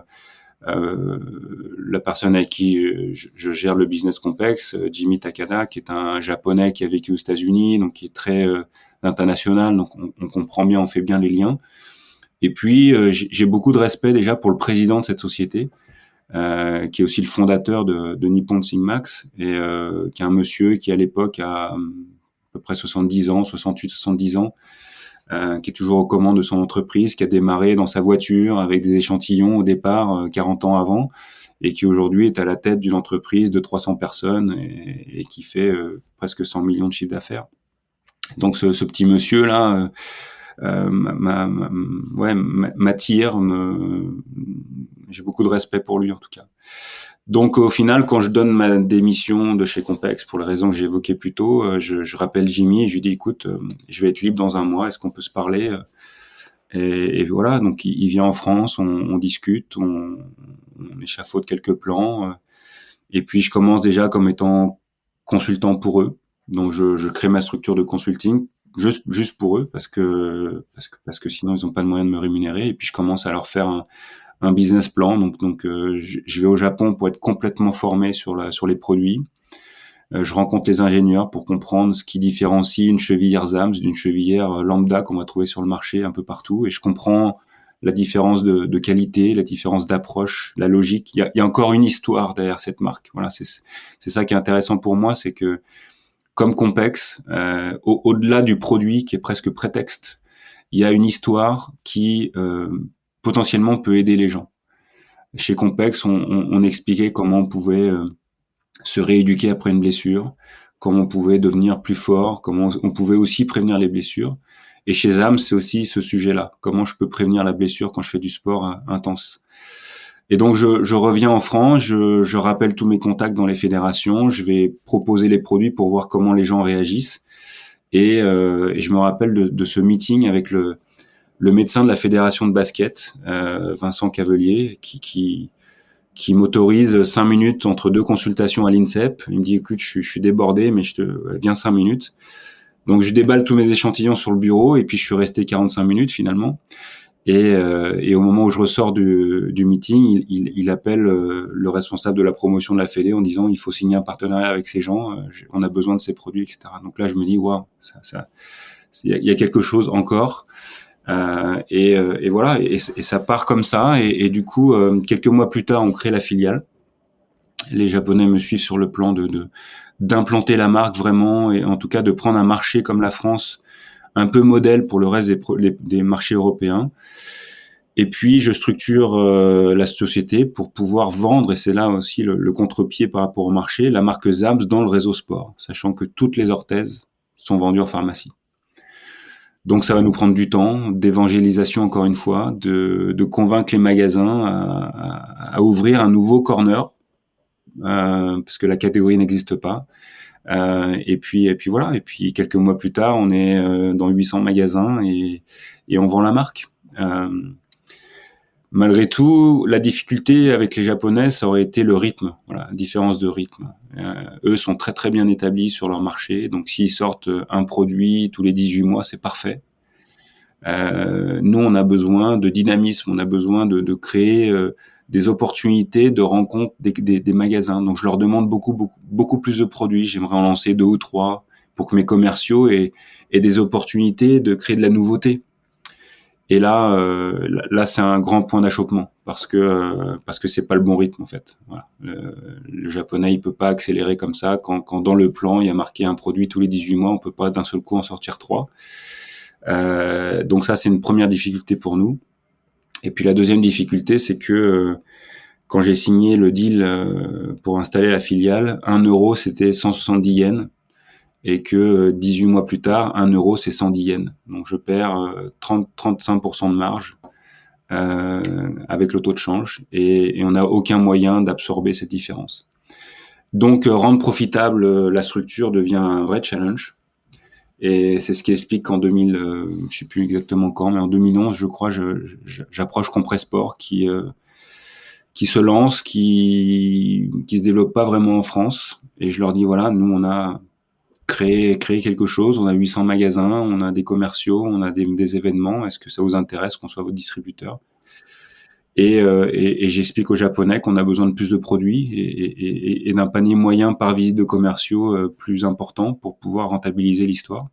la personne avec qui je gère le business Compex, Jimmy Takada, qui est un japonais qui a vécu aux États-Unis, donc qui est très international, donc on comprend bien, on fait bien les liens. Et puis j'ai beaucoup de respect déjà pour le président de cette société, qui est aussi le fondateur de Nippon Sigmax, et qui est un monsieur qui à l'époque a à peu près 70 ans, 68, 70 ans, qui est toujours aux commandes de son entreprise, qui a démarré dans sa voiture avec des échantillons au départ 40 ans avant, et qui aujourd'hui est à la tête d'une entreprise de 300 personnes et qui fait presque 100 millions de chiffre d'affaires. Donc ce petit monsieur là m'attire, j'ai beaucoup de respect pour lui en tout cas. Donc au final, quand je donne ma démission de chez Compex pour les raisons que j'ai évoquées plus tôt, je rappelle Jimmy et je lui dis écoute, je vais être libre dans un mois, est-ce qu'on peut se parler? Et voilà, donc il vient en France, on discute, on échafaude quelques plans, et puis je commence déjà comme étant consultant pour eux. Donc je crée ma structure de consulting juste pour eux parce que sinon ils n'ont pas de moyen de me rémunérer, et puis je commence à leur faire un business plan. Donc je vais au Japon pour être complètement formé sur les produits. Je rencontre les ingénieurs pour comprendre ce qui différencie une chevillère Zams d'une chevillère lambda qu'on va trouver sur le marché un peu partout. Et je comprends la différence de qualité, la différence d'approche, la logique. Il y a encore une histoire derrière cette marque. Voilà, c'est ça qui est intéressant pour moi, c'est que comme Compex, au-delà du produit qui est presque prétexte, il y a une histoire qui potentiellement peut aider les gens. Chez Compex, on expliquait comment on pouvait se rééduquer après une blessure, comment on pouvait devenir plus fort, comment on pouvait aussi prévenir les blessures. Et chez ZAM, c'est aussi ce sujet-là. Comment je peux prévenir la blessure quand je fais du sport intense. Et donc, je reviens en France, je rappelle tous mes contacts dans les fédérations, je vais proposer les produits pour voir comment les gens réagissent. Et je me rappelle de ce meeting avec le médecin de la fédération de basket, Vincent Cavelier, qui m'autorise 5 minutes entre 2 consultations à l'INSEP. Il me dit, écoute, je suis débordé, mais viens 5 minutes. Donc, je déballe tous mes échantillons sur le bureau et puis je suis resté 45 minutes finalement. Et au moment où je ressors du meeting, il appelle le responsable de la promotion de la Fédé en disant, il faut signer un partenariat avec ces gens, on a besoin de ces produits, etc. Donc là, je me dis, waouh, il y a quelque chose encore. Et voilà, et ça part comme ça. Et du coup, quelques mois plus tard, on crée la filiale. Les Japonais me suivent sur le plan d'implanter la marque vraiment, et en tout cas de prendre un marché comme la France, un peu modèle pour le reste des marchés européens. Et puis je structure la société pour pouvoir vendre, et c'est là aussi le contre-pied par rapport au marché, la marque Zams dans le réseau sport, sachant que toutes les orthèses sont vendues en pharmacie. Donc ça va nous prendre du temps, d'évangélisation encore une fois, de convaincre les magasins à ouvrir un nouveau corner, parce que la catégorie n'existe pas. Et puis voilà. Et puis quelques mois plus tard, on est dans 800 magasins et on vend la marque. Malgré tout, la difficulté avec les Japonais, ça aurait été le rythme, voilà, différence de rythme. Eux sont très très bien établis sur leur marché, donc s'ils sortent un produit tous les 18 mois, c'est parfait. Nous, on a besoin de dynamisme, on a besoin de créer des opportunités de rencontre des magasins. Donc je leur demande beaucoup plus de produits. J'aimerais en lancer 2 ou 3 pour que mes commerciaux aient des opportunités de créer de la nouveauté. Et là, c'est un grand point d'achoppement parce que c'est pas le bon rythme en fait. Voilà. Le japonais, il peut pas accélérer comme ça quand dans le plan il y a marqué un produit tous les 18 mois, on peut pas d'un seul coup en sortir 3. Donc ça, c'est une première difficulté pour nous. Et puis la deuxième difficulté, c'est que quand j'ai signé le deal pour installer la filiale, 1 euro c'était 170 yens. Et que 18 mois plus tard, 1 euro, c'est 110 yens. Donc je perds 35% de marge avec le taux de change et on n'a aucun moyen d'absorber cette différence. Donc rendre profitable la structure devient un vrai challenge. Et c'est ce qui explique qu'en 2000, je sais plus exactement quand, mais en 2011, je crois, j'approche Compressport qui se lance, qui se développe pas vraiment en France. Et je leur dis, voilà, nous, on a créer quelque chose, on a 800 magasins, on a des commerciaux, on a des événements, est-ce que ça vous intéresse qu'on soit votre distributeur? Et j'explique aux Japonais qu'on a besoin de plus de produits et d'un panier moyen par visite de commerciaux plus important pour pouvoir rentabiliser l'histoire.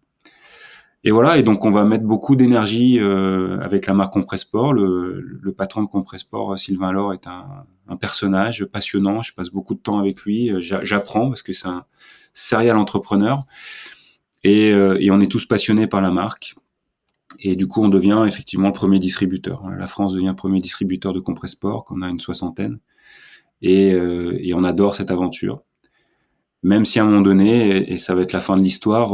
Et voilà, et donc on va mettre beaucoup d'énergie avec la marque Compressport. Le patron de Compressport, Sylvain Laure, est un personnage passionnant, je passe beaucoup de temps avec lui, j'apprends parce que c'est un serial entrepreneur et on est tous passionnés par la marque et du coup on devient effectivement le premier distributeur. La France devient le premier distributeur de Compressport, qu'on a une 60aine et on adore cette aventure. Même si à un moment donné, et ça va être la fin de l'histoire,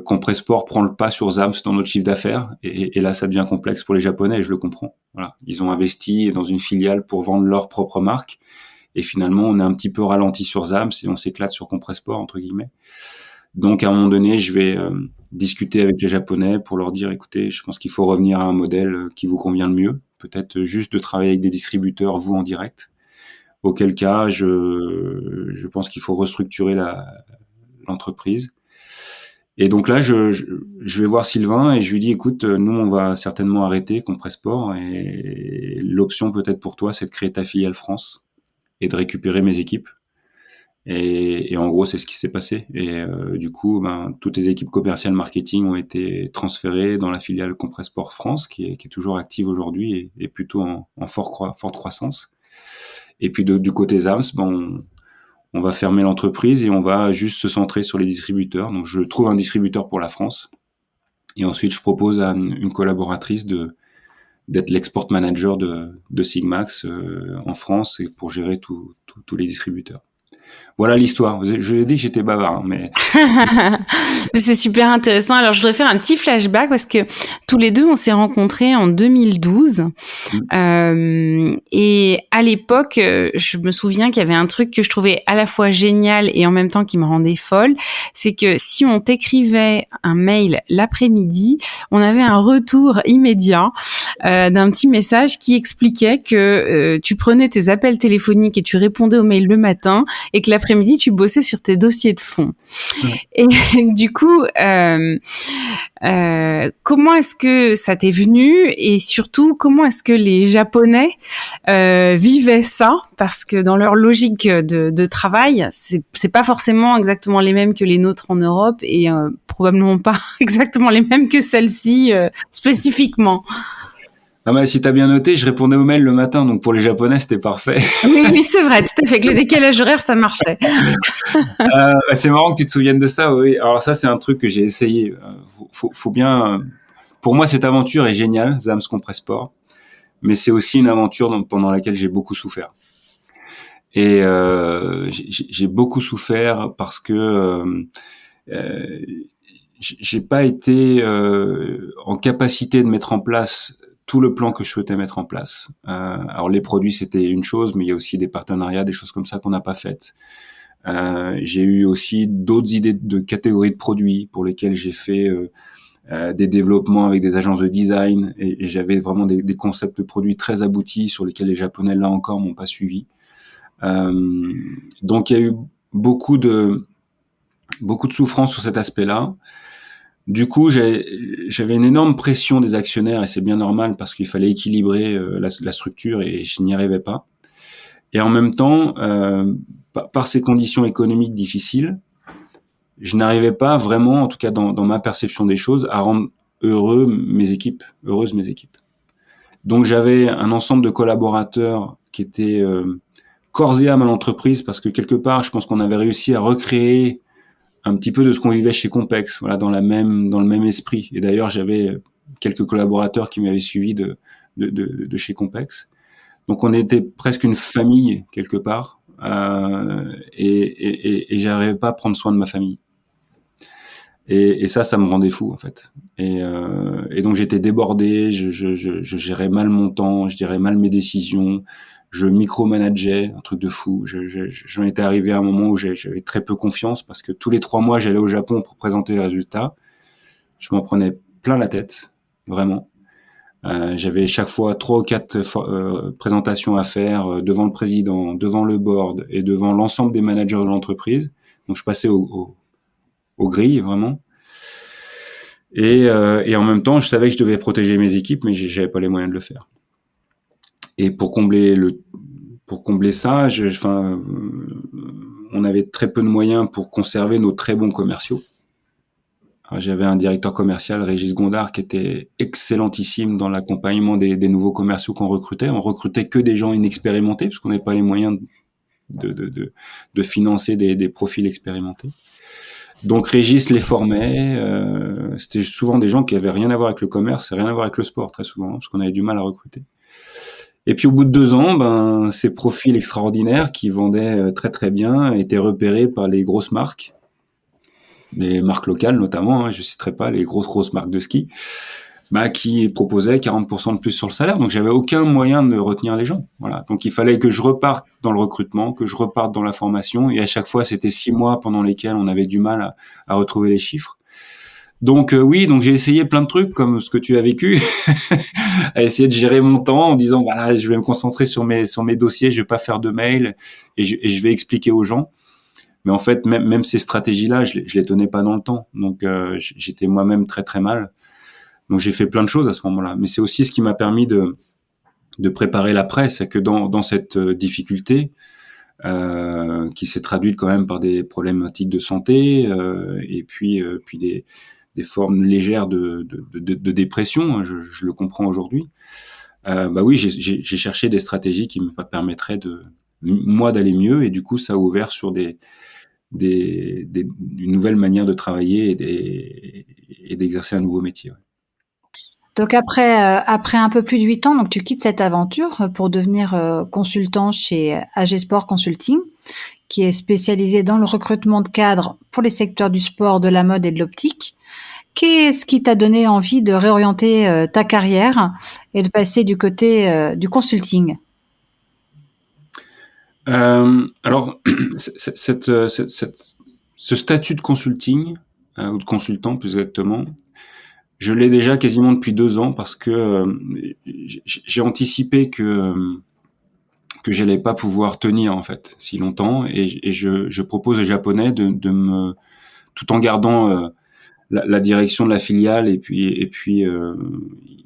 Compressport prend le pas sur Zams dans notre chiffre d'affaires et là ça devient complexe pour les Japonais et je le comprends. Voilà, ils ont investi dans une filiale pour vendre leur propre marque. Et finalement, on est un petit peu ralenti sur Zams et on s'éclate sur Compressport, entre guillemets. Donc, à un moment donné, je vais discuter avec les Japonais pour leur dire, écoutez, je pense qu'il faut revenir à un modèle qui vous convient le mieux. Peut-être juste de travailler avec des distributeurs, vous en direct. Auquel cas, je pense qu'il faut restructurer l'entreprise. Et donc là, je vais voir Sylvain et je lui dis, écoute, nous, on va certainement arrêter Compressport et l'option peut-être pour toi, c'est de créer ta filiale France et de récupérer mes équipes. Et en gros, c'est ce qui s'est passé. Et du coup, toutes les équipes commerciales marketing ont été transférées dans la filiale Compressport France, qui est toujours active aujourd'hui et plutôt en forte croissance. Et puis du côté Zams, on va fermer l'entreprise et on va juste se centrer sur les distributeurs. Donc, je trouve un distributeur pour la France. Et ensuite, je propose à une collaboratrice d'être l'export manager de Sigmax en France et pour gérer tous les distributeurs. Voilà l'histoire. Je lui ai dit que j'étais bavard, hein, mais c'est super intéressant. Alors, je voudrais faire un petit flashback parce que tous les deux, on s'est rencontrés en 2012. Et à l'époque, je me souviens qu'il y avait un truc que je trouvais à la fois génial et en même temps qui me rendait folle. C'est que si on t'écrivait un mail l'après-midi, on avait un retour immédiat d'un petit message qui expliquait que tu prenais tes appels téléphoniques et tu répondais aux mails le matin et que l'après-midi, tu bossais sur tes dossiers de fond. Ouais. Et du coup, comment est-ce que ça t'est venu et surtout, comment est-ce que les Japonais vivaient ça? Parce que dans leur logique de travail, c'est pas forcément exactement les mêmes que les nôtres en Europe et probablement pas exactement les mêmes que celles-ci spécifiquement. Ah bah, si t'as bien noté, je répondais aux mails le matin, donc pour les Japonais, c'était parfait. Oui, c'est vrai, tout à fait. Avec le décalage horaire, ça marchait. C'est marrant que tu te souviennes de ça, oui. Alors ça, c'est un truc que j'ai essayé. Faut bien... Pour moi, cette aventure est géniale, Zams Compressport, mais c'est aussi une aventure pendant laquelle j'ai beaucoup souffert. Et j'ai beaucoup souffert parce que j'ai pas été en capacité de mettre en place tout le plan que je souhaitais mettre en place. Alors les produits, c'était une chose, mais il y a aussi des partenariats, des choses comme ça qu'on n'a pas faites. J'ai eu aussi d'autres idées de catégories de produits pour lesquelles j'ai fait des développements avec des agences de design et j'avais vraiment des concepts de produits très aboutis sur lesquels les Japonais, là encore, m'ont pas suivi. Donc il y a eu beaucoup de souffrance sur cet aspect-là. Du coup, j'avais une énorme pression des actionnaires et c'est bien normal parce qu'il fallait équilibrer la structure et je n'y arrivais pas. Et en même temps, par ces conditions économiques difficiles, je n'arrivais pas vraiment, en tout cas dans ma perception des choses, à rendre heureuses mes équipes. Donc j'avais un ensemble de collaborateurs qui étaient corps et âme à l'entreprise parce que quelque part, je pense qu'on avait réussi à recréer un petit peu de ce qu'on vivait chez Compex, voilà, dans le même esprit. Et d'ailleurs, j'avais quelques collaborateurs qui m'avaient suivi de chez Compex. Donc, on était presque une famille quelque part, et j'arrivais pas à prendre soin de ma famille. Et ça me rendait fou en fait. Et donc j'étais débordé, je gérais mal mon temps, je gérais mal mes décisions. Je micromanageais, un truc de fou. J'en étais arrivé à un moment où j'avais très peu confiance parce que tous les 3 mois, j'allais au Japon pour présenter les résultats. Je m'en prenais plein la tête, vraiment. J'avais chaque fois 3 ou 4 présentations à faire devant le président, devant le board et devant l'ensemble des managers de l'entreprise. Donc je passais aux grilles, vraiment. Et en même temps, je savais que je devais protéger mes équipes, mais j'avais pas les moyens de le faire. Et pour combler ça, on avait très peu de moyens pour conserver nos très bons commerciaux. Alors, j'avais un directeur commercial, Régis Gondard, qui était excellentissime dans l'accompagnement des nouveaux commerciaux qu'on recrutait. On recrutait que des gens inexpérimentés, parce qu'on n'avait pas les moyens de financer des profils expérimentés. Donc Régis les formait. C'était souvent des gens qui avaient rien à voir avec le commerce et rien à voir avec le sport, très souvent, parce qu'on avait du mal à recruter. Et puis au bout de 2 ans, ces profils extraordinaires qui vendaient très très bien étaient repérés par les grosses marques, des marques locales notamment, je citerai pas les grosses marques de ski, qui proposaient 40% de plus sur le salaire. Donc j'avais aucun moyen de retenir les gens. Voilà. Donc il fallait que je reparte dans le recrutement, que je reparte dans la formation, et à chaque fois c'était 6 mois pendant lesquels on avait du mal à retrouver les chiffres. Donc oui, donc j'ai essayé plein de trucs comme ce que tu as vécu, à essayer de gérer mon temps en disant voilà, je vais me concentrer sur mes dossiers, je vais pas faire de mails et je vais expliquer aux gens. Mais en fait, même ces stratégies-là, je les tenais pas dans le temps. Donc, j'étais moi-même très très mal. Donc, j'ai fait plein de choses à ce moment-là. Mais c'est aussi ce qui m'a permis de préparer l'après, c'est que dans cette difficulté, qui s'est traduite quand même par des problématiques de santé, et puis des formes légères de dépression, hein, je le comprends aujourd'hui. Bah oui, j'ai cherché des stratégies qui me permettraient moi d'aller mieux, et du coup ça a ouvert sur une nouvelle manière de travailler et d'exercer un nouveau métier. Ouais. Donc après un peu plus de 8 ans, donc tu quittes cette aventure pour devenir consultant chez AG Sport Consulting, qui est spécialisé dans le recrutement de cadres pour les secteurs du sport, de la mode et de l'optique. Qu'est-ce qui t'a donné envie de réorienter ta carrière et de passer du côté du consulting? Alors, ce statut de consulting, ou de consultant plus exactement, je l'ai déjà quasiment depuis 2 ans parce que j'ai anticipé que j'allais pas pouvoir tenir en fait si longtemps, et je propose aux Japonais de me, tout en gardant la direction de la filiale, et puis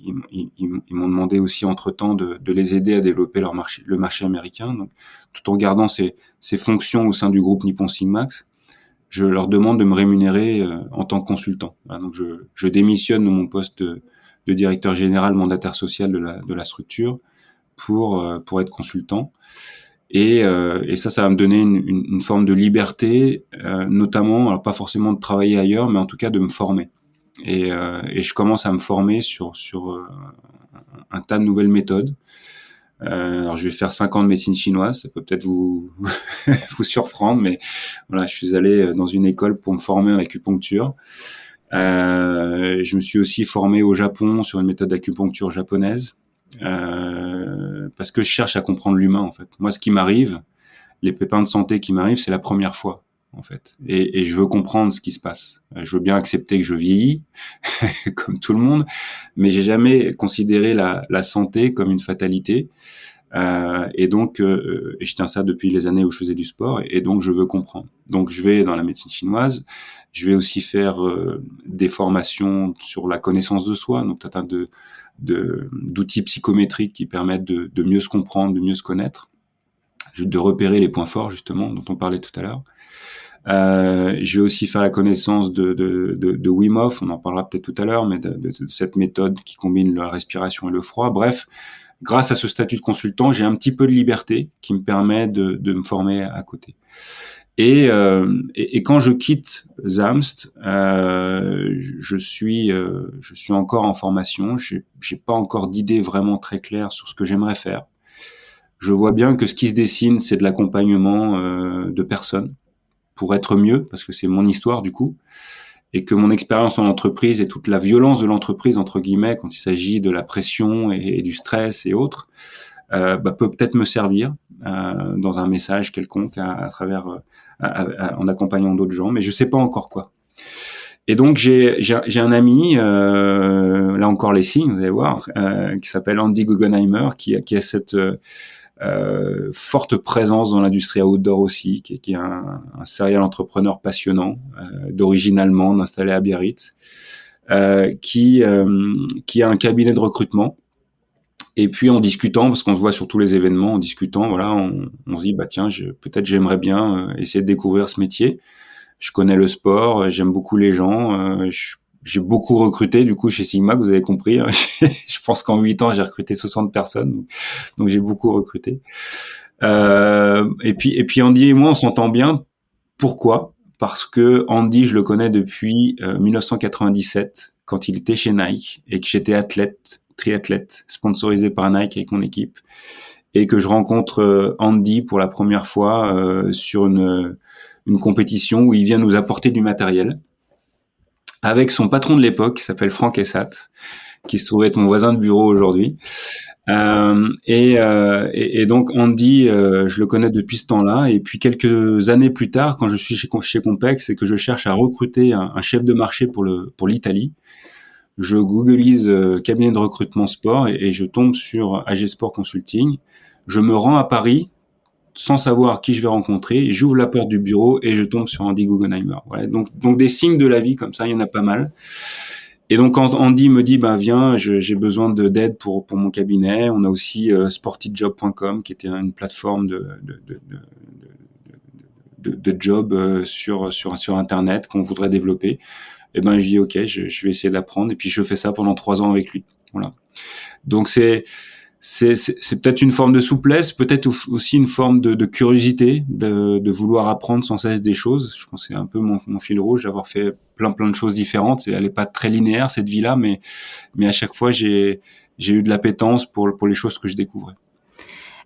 ils m'ont demandé aussi entre temps de les aider à développer le marché américain, donc tout en gardant ces fonctions au sein du groupe Nippon Sigmax. Je leur demande de me rémunérer en tant que consultant. Voilà, donc je démissionne de mon poste de directeur général mandataire social de la structure pour être consultant. Et ça va me donner une forme de liberté, notamment, alors pas forcément de travailler ailleurs, mais en tout cas de me former. Et je commence à me former sur un tas de nouvelles méthodes. Alors je vais faire 5 ans de médecine chinoise, ça peut peut-être vous vous surprendre, mais voilà, je suis allé dans une école pour me former en acupuncture. Je me suis aussi formé au Japon sur une méthode d'acupuncture japonaise, parce que je cherche à comprendre l'humain en fait. Moi, ce qui m'arrive, les pépins de santé qui m'arrivent, c'est la première fois en fait, et je veux comprendre ce qui se passe. Je veux bien accepter que je vieillis comme tout le monde, mais j'ai jamais considéré la santé comme une fatalité. Et donc, et je tiens ça depuis les années où je faisais du sport, et donc je veux comprendre. Donc je vais dans la médecine chinoise, je vais aussi faire des formations sur la connaissance de soi, donc un tas d'outils psychométriques qui permettent de mieux se comprendre, de mieux se connaître, de repérer les points forts justement dont on parlait tout à l'heure. Je vais aussi faire la connaissance de Wim Hof, on en parlera peut-être tout à l'heure, mais de cette méthode qui combine la respiration et le froid. Bref, grâce à ce statut de consultant, j'ai un petit peu de liberté qui me permet de me former à côté. Et quand je quitte Zamst, je suis encore en formation. J'ai pas encore d'idée vraiment très claire sur ce que j'aimerais faire. Je vois bien que ce qui se dessine, c'est de l'accompagnement de personnes pour être mieux, parce que c'est mon histoire du coup, et que mon expérience en entreprise et toute la violence de l'entreprise, entre guillemets, quand il s'agit de la pression et du stress et autres, peut peut-être me servir dans un message quelconque à travers, en accompagnant d'autres gens, mais je sais pas encore quoi. Et donc j'ai un ami, là encore les signes, vous allez voir, qui s'appelle Andy Guggenheimer, qui a cette forte présence dans l'industrie outdoor aussi, qui est un serial entrepreneur passionnant, d'origine allemande, installé à Biarritz, qui a un cabinet de recrutement. Et puis en discutant, parce qu'on se voit sur tous les événements, en discutant, voilà, on se dit bah tiens, peut-être j'aimerais bien essayer de découvrir ce métier. Je connais le sport, j'aime beaucoup les gens, j'ai beaucoup recruté du coup chez Sigma, vous avez compris. Hein. Je pense qu'en 8 ans, j'ai recruté 60 personnes, donc j'ai beaucoup recruté. Et puis Andy et moi, on s'entend bien. Pourquoi ? Parce que Andy, je le connais depuis 1997, quand il était chez Nike, et que j'étais triathlète, sponsorisé par Nike avec mon équipe, et que je rencontre Andy pour la première fois sur une compétition où il vient nous apporter du matériel, avec son patron de l'époque, qui s'appelle Franck Essat, qui se trouvait être mon voisin de bureau aujourd'hui. Et donc Andy, je le connais depuis ce temps-là. Et puis quelques années plus tard, quand je suis chez Compex et que je cherche à recruter un chef de marché pour l'Italie, je googlise cabinet de recrutement sport et je tombe sur AG Sport Consulting. Je me rends à Paris sans savoir qui je vais rencontrer. J'ouvre la porte du bureau et je tombe sur Andy Guggenheimer. Voilà. Donc des signes de la vie comme ça, il y en a pas mal. Et donc quand Andy me dit viens, j'ai besoin d'aide pour mon cabinet. On a aussi sportyjob.com qui était une plateforme de job sur internet qu'on voudrait développer. Et je dis ok, je vais essayer d'apprendre. Et puis je fais ça pendant 3 ans avec lui. Voilà. Donc c'est peut-être une forme de souplesse, peut-être aussi une forme de curiosité, de vouloir apprendre sans cesse des choses. Je pense que c'est un peu mon fil rouge d'avoir fait plein de choses différentes. Et elle est pas très linéaire cette vie-là, mais à chaque fois j'ai eu de l'appétence pour les choses que je découvrais.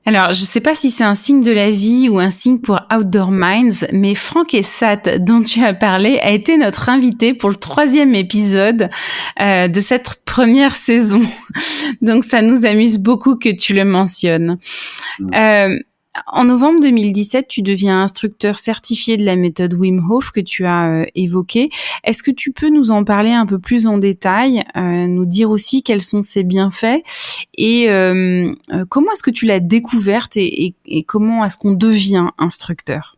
Alors, je sais pas si c'est un signe de la vie ou un signe pour Outdoor Minds, mais Franck Essat, dont tu as parlé, a été notre invité pour le 3e épisode de cette première saison. Donc, ça nous amuse beaucoup que tu le mentionnes. En novembre 2017, tu deviens instructeur certifié de la méthode Wim Hof que tu as évoquée. Est-ce que tu peux nous en parler un peu plus en détail, nous dire aussi quels sont ses bienfaits et comment est-ce que tu l'as découverte et comment est-ce qu'on devient instructeur?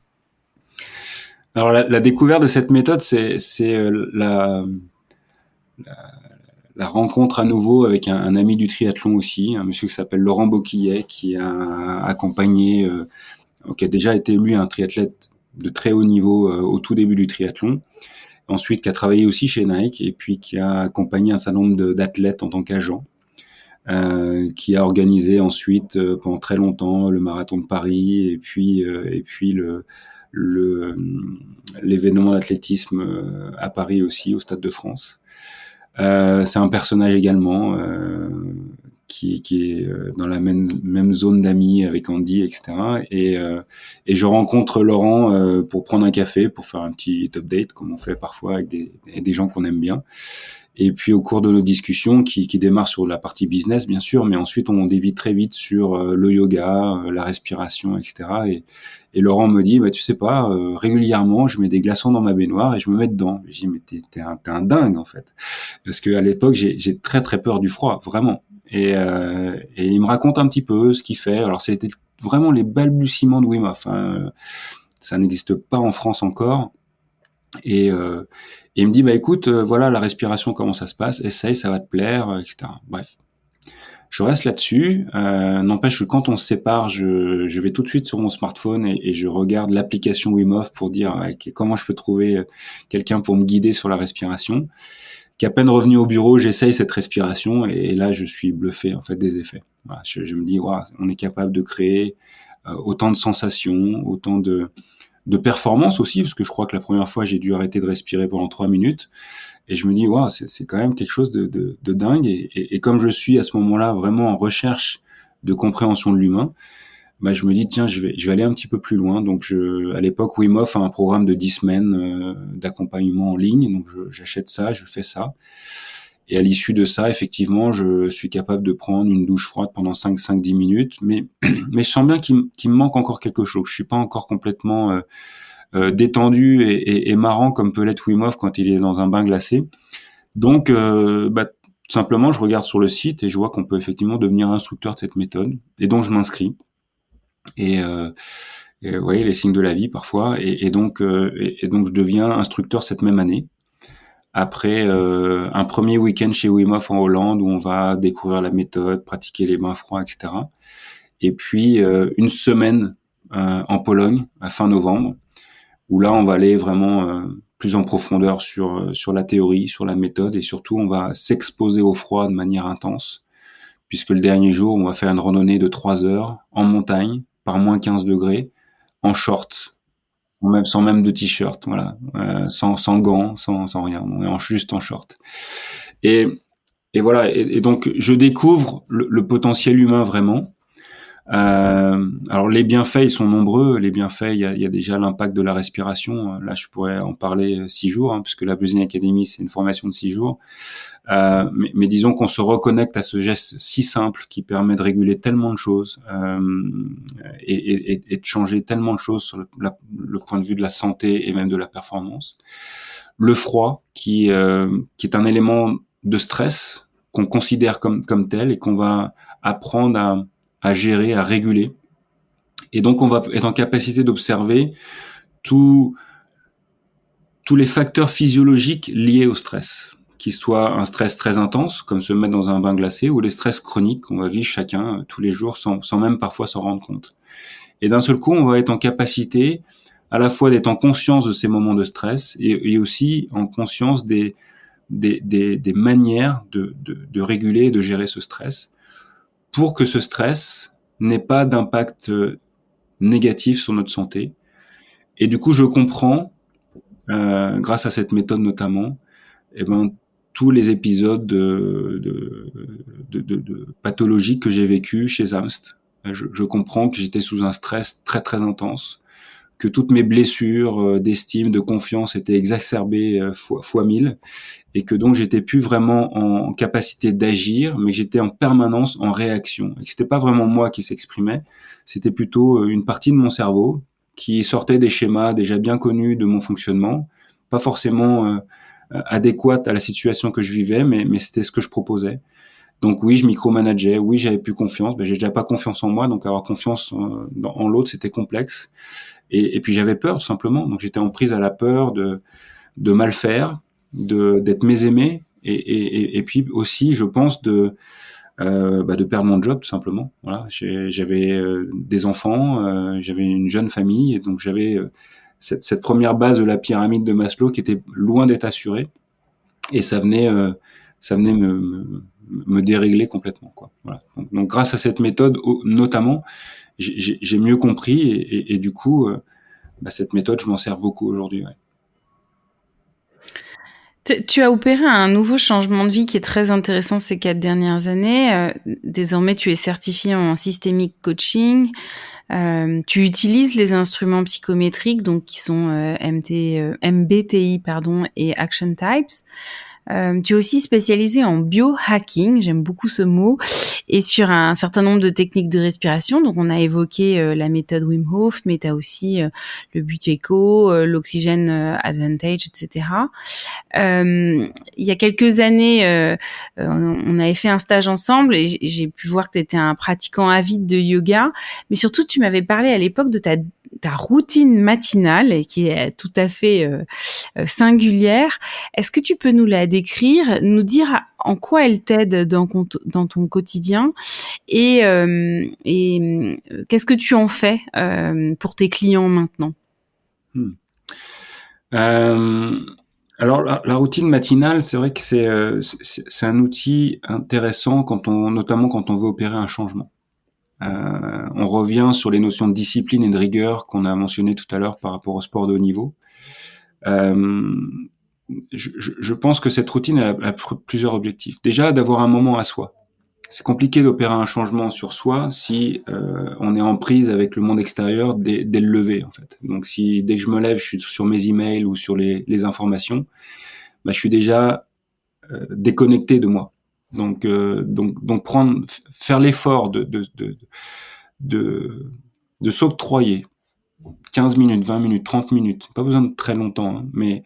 Alors la découverte de cette méthode, c'est la rencontre à nouveau avec un ami du triathlon aussi, un monsieur qui s'appelle Laurent Boquillet, qui a accompagné, qui a déjà été lui un triathlète de très haut niveau au tout début du triathlon, ensuite qui a travaillé aussi chez Nike et puis qui a accompagné un certain nombre d'athlètes en tant qu'agent, qui a organisé ensuite pendant très longtemps le marathon de Paris et puis l'événement d'athlétisme à Paris aussi, au Stade de France. C'est un personnage également qui est dans la même zone d'amis avec Andy, etc. Et je rencontre Laurent pour prendre un café, pour faire un petit update, comme on fait parfois avec des gens qu'on aime bien. Et puis au cours de nos discussions, qui démarrent sur la partie business, bien sûr, mais ensuite on dévie très vite sur le yoga, la respiration, etc. Et Laurent me dit, tu sais pas, régulièrement, je mets des glaçons dans ma baignoire et je me mets dedans. Je dis, mais t'es un dingue, en fait. Parce que à l'époque, j'ai très très peur du froid, vraiment. Et il me raconte un petit peu ce qu'il fait. Alors c'était vraiment les balbutiements de Wim Hof. Ça n'existe pas en France encore. Et il me dit, écoute, voilà la respiration, comment ça se passe, essaye, ça va te plaire, etc. Bref. Je reste là-dessus. N'empêche que quand on se sépare, je vais tout de suite sur mon smartphone et je regarde l'application Wim Hof pour dire comment je peux trouver quelqu'un pour me guider sur la respiration. Qu'à peine revenu au bureau, j'essaye cette respiration et là, je suis bluffé en fait des effets. Voilà, je me dis, on est capable de créer autant de sensations, autant de performance aussi, parce que je crois que la première fois, j'ai dû arrêter de respirer pendant 3 minutes. Et je me dis, c'est quand même quelque chose de dingue. Et comme je suis à ce moment-là vraiment en recherche de compréhension de l'humain, je me dis, tiens, je vais aller un petit peu plus loin. Donc, à l'époque, Wim Hof a un programme de 10 semaines d'accompagnement en ligne. Donc, j'achète ça, je fais ça. Et à l'issue de ça, effectivement, je suis capable de prendre une douche froide pendant 5-10 minutes. Mais je sens bien qu'il me manque encore quelque chose. Je suis pas encore complètement détendu et marrant comme peut l'être Wim Hof quand il est dans un bain glacé. Donc, simplement, je regarde sur le site et je vois qu'on peut effectivement devenir instructeur de cette méthode. Et donc, je m'inscris. Et ouais, les signes de la vie parfois. Et donc, je deviens instructeur cette même année. Après un premier week-end chez Wim Hof en Hollande où on va découvrir la méthode, pratiquer les bains froids, etc. Et puis une semaine en Pologne à fin novembre où là on va aller vraiment plus en profondeur sur la théorie, sur la méthode et surtout on va s'exposer au froid de manière intense puisque le dernier jour on va faire une randonnée de 3 heures en montagne par moins 15 degrés en short. Sans même de t-shirt, voilà, sans gants, sans rien, on est juste en short. Et voilà, et donc je découvre le potentiel humain vraiment. Alors les bienfaits, ils sont nombreux. Les bienfaits, il y a déjà l'impact de la respiration. Là, je pourrais en parler 6 jours, puisque la Business Academy, c'est une formation de 6 jours. Mais disons qu'on se reconnecte à ce geste si simple qui permet de réguler tellement de choses et de changer tellement de choses sur le point de vue de la santé et même de la performance. Le froid, qui est un élément de stress qu'on considère comme tel et qu'on va apprendre à gérer, à réguler. Et donc, on va être en capacité d'observer tous les facteurs physiologiques liés au stress, qu'il soit un stress très intense, comme se mettre dans un bain glacé, ou les stress chroniques qu'on va vivre chacun tous les jours sans même parfois s'en rendre compte. Et d'un seul coup, on va être en capacité à la fois d'être en conscience de ces moments de stress et aussi en conscience des manières de réguler et de gérer ce stress pour que ce stress n'ait pas d'impact négatif sur notre santé. Et du coup, je comprends, grâce à cette méthode notamment, eh ben, tous les épisodes de pathologiques que j'ai vécu chez Amst. Je comprends que j'étais sous un stress très très intense, que toutes mes blessures d'estime, de confiance étaient exacerbées fois 1000, et que donc j'étais plus vraiment en capacité d'agir, mais que j'étais en permanence en réaction. Et que c'était pas vraiment moi qui s'exprimait, c'était plutôt une partie de mon cerveau qui sortait des schémas déjà bien connus de mon fonctionnement, pas forcément adéquate à la situation que je vivais, mais c'était ce que je proposais. Donc oui, je micromanageais, oui, j'avais plus confiance, j'ai déjà pas confiance en moi, donc avoir confiance en l'autre, c'était complexe. Et puis j'avais peur, tout simplement. Donc j'étais en prise à la peur de mal faire, d'être mésaimé, et puis aussi, je pense, de perdre mon job, tout simplement. Voilà, j'avais des enfants, j'avais une jeune famille, et donc j'avais cette première base de la pyramide de Maslow qui était loin d'être assurée, et ça venait me dérégler complètement, quoi. Voilà. Donc grâce à cette méthode, notamment, j'ai mieux compris, et du coup, cette méthode, je m'en sers beaucoup aujourd'hui. Ouais. Tu as opéré un nouveau changement de vie qui est très intéressant ces 4 dernières années. Désormais, tu es certifié en systemic coaching. Tu utilises les instruments psychométriques, donc qui sont MBTI, et Action Types. Tu es aussi spécialisé en biohacking, j'aime beaucoup ce mot, et sur un certain nombre de techniques de respiration. Donc, on a évoqué la méthode Wim Hof, mais tu as aussi le Buteyko, l'Oxygen Advantage, etc. Il y a quelques années, on avait fait un stage ensemble et j'ai pu voir que tu étais un pratiquant avide de yoga, mais surtout, tu m'avais parlé à l'époque de ta routine matinale et qui est tout à fait singulière. Est-ce que tu peux nous la décrire, nous dire en quoi elle t'aide dans ton quotidien et qu'est-ce que tu en fais pour tes clients maintenant? Alors la routine matinale, c'est vrai que c'est un outil intéressant notamment quand on veut opérer un changement. On revient sur les notions de discipline et de rigueur qu'on a mentionnées tout à l'heure par rapport au sport de haut niveau. Je pense que cette routine a plusieurs objectifs. Déjà, d'avoir un moment à soi. C'est compliqué d'opérer un changement sur soi si on est en prise avec le monde extérieur dès le lever, en fait. Donc, si dès que je me lève, je suis sur mes emails ou sur les informations, je suis déjà déconnecté de moi. Donc faire l'effort de s'octroyer 15 minutes, 20 minutes, 30 minutes, pas besoin de très longtemps, hein, mais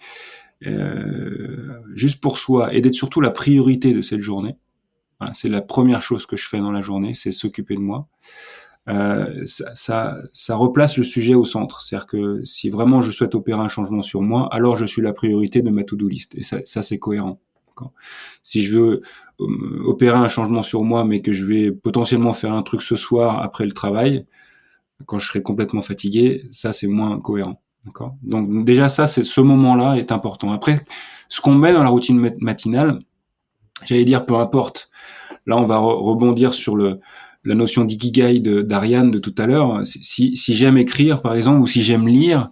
juste pour soi, et d'être surtout la priorité de cette journée. Voilà, c'est la première chose que je fais dans la journée, c'est s'occuper de moi. Ça replace le sujet au centre. C'est-à-dire que si vraiment je souhaite opérer un changement sur moi, alors je suis la priorité de ma to-do list. Et ça c'est cohérent. D'accord. Si je veux opérer un changement sur moi, mais que je vais potentiellement faire un truc ce soir après le travail, quand je serai complètement fatigué, ça c'est moins cohérent. D'accord. Donc déjà ce moment-là est important. Après, ce qu'on met dans la routine matinale, j'allais dire peu importe. Là, on va rebondir sur la notion d'ikigai d'Ariane de tout à l'heure. Si j'aime écrire, par exemple, ou si j'aime lire,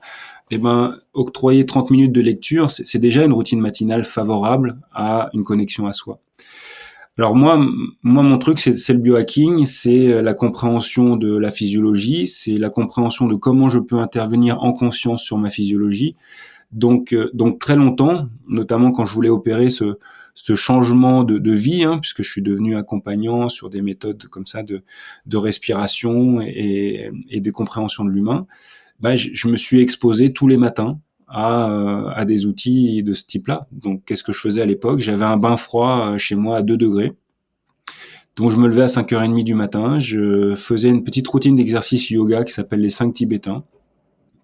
octroyer 30 minutes de lecture, c'est déjà une routine matinale favorable à une connexion à soi. Alors moi, mon truc, c'est le biohacking, c'est la compréhension de la physiologie, c'est la compréhension de comment je peux intervenir en conscience sur ma physiologie. Donc très longtemps, notamment quand je voulais opérer ce changement de vie, hein, puisque je suis devenu accompagnant sur des méthodes comme ça de respiration et de compréhension de l'humain, je me suis exposé tous les matins à des outils de ce type-là. Donc, qu'est-ce que je faisais à l'époque ? J'avais un bain froid chez moi à 2 degrés. Donc je me levais à 5h30 du matin, je faisais une petite routine d'exercice yoga qui s'appelle les 5 Tibétains.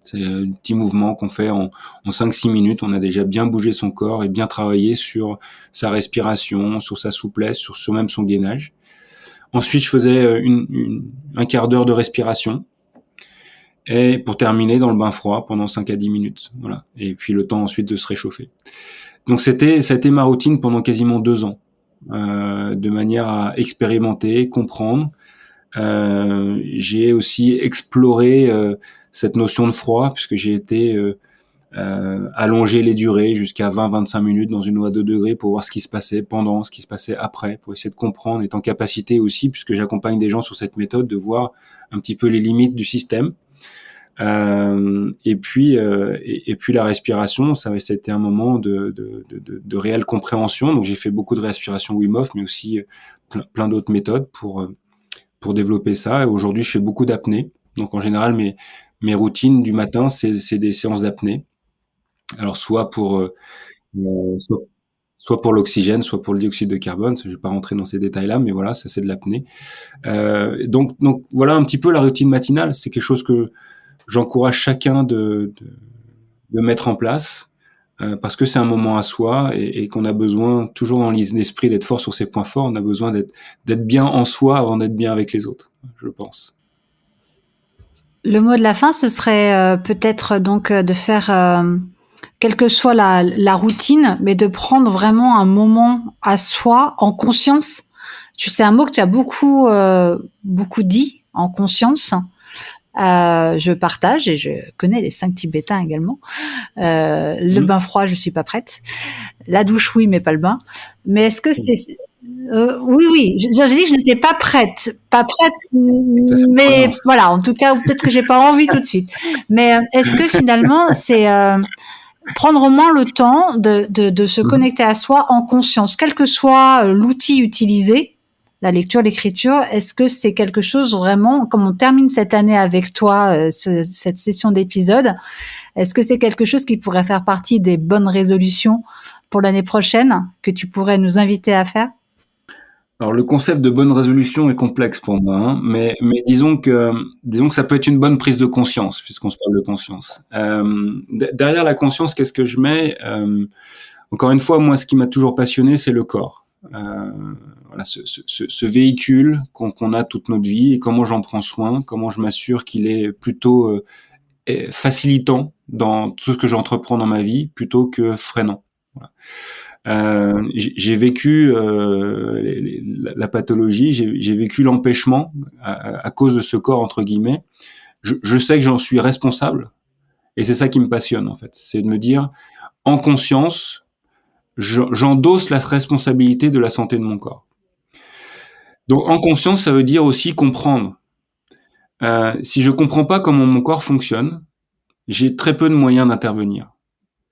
C'est un petit mouvement qu'on fait en 5-6 minutes. On a déjà bien bougé son corps et bien travaillé sur sa respiration, sur sa souplesse, sur même son gainage. Ensuite, je faisais un quart d'heure de respiration. Et pour terminer dans le bain froid pendant 5 à 10 minutes. Voilà. Et puis le temps ensuite de se réchauffer. Donc ça a été ma routine pendant quasiment 2 ans. De manière à expérimenter, comprendre. J'ai aussi exploré cette notion de froid, puisque j'ai été allonger les durées jusqu'à 20-25 minutes dans une eau à 2 degrés pour voir ce qui se passait pendant, ce qui se passait après, pour essayer de comprendre, être en capacité aussi, puisque j'accompagne des gens sur cette méthode, de voir un petit peu les limites du système. Et puis la respiration, ça a été un moment de réelle compréhension. Donc j'ai fait beaucoup de respiration Wim Hof, mais aussi plein d'autres méthodes pour développer ça. Et aujourd'hui, je fais beaucoup d'apnée. Donc en général, mes routines du matin, c'est des séances d'apnée. Alors soit pour soit pour l'oxygène, soit pour le dioxyde de carbone. Je vais pas rentrer dans ces détails-là, mais voilà, ça c'est de l'apnée. Donc voilà un petit peu la routine matinale. C'est quelque chose que j'encourage chacun de mettre en place parce que c'est un moment à soi et qu'on a besoin, toujours dans l'esprit d'être fort sur ses points forts, on a besoin d'être bien en soi avant d'être bien avec les autres, je pense. Le mot de la fin, ce serait peut-être donc de faire, quelle que soit la routine, mais de prendre vraiment un moment à soi en conscience. C'est un mot que tu as beaucoup dit, en conscience. Je partage et je connais les 5 Tibétains également. Le bain froid, je suis pas prête. La douche, oui, mais pas le bain. Mais est-ce que c'est oui. J'ai dit que je n'étais pas prête, mais voilà. En tout cas, peut-être que j'ai pas envie tout de suite. Mais est-ce que finalement, c'est prendre au moins le temps de se connecter à soi en conscience, quel que soit l'outil utilisé, la lecture, l'écriture, est-ce que c'est quelque chose vraiment, comme on termine cette année avec toi, cette session d'épisode, est-ce que c'est quelque chose qui pourrait faire partie des bonnes résolutions pour l'année prochaine, que tu pourrais nous inviter à faire? Alors le concept de bonne résolution est complexe pour moi, hein, mais disons que ça peut être une bonne prise de conscience, puisqu'on se parle de conscience. Derrière la conscience, qu'est-ce que je mets? Encore une fois, moi, ce qui m'a toujours passionné, c'est le corps. Voilà, ce véhicule qu'on a toute notre vie et comment j'en prends soin, comment je m'assure qu'il est plutôt facilitant dans tout ce que j'entreprends dans ma vie plutôt que freinant. Voilà. J'ai vécu la pathologie, j'ai vécu l'empêchement à cause de ce corps entre guillemets. Je sais que j'en suis responsable et c'est ça qui me passionne en fait, c'est de me dire en conscience, j'endosse la responsabilité de la santé de mon corps. Donc en conscience, ça veut dire aussi comprendre. Si je comprends pas comment mon corps fonctionne, j'ai très peu de moyens d'intervenir.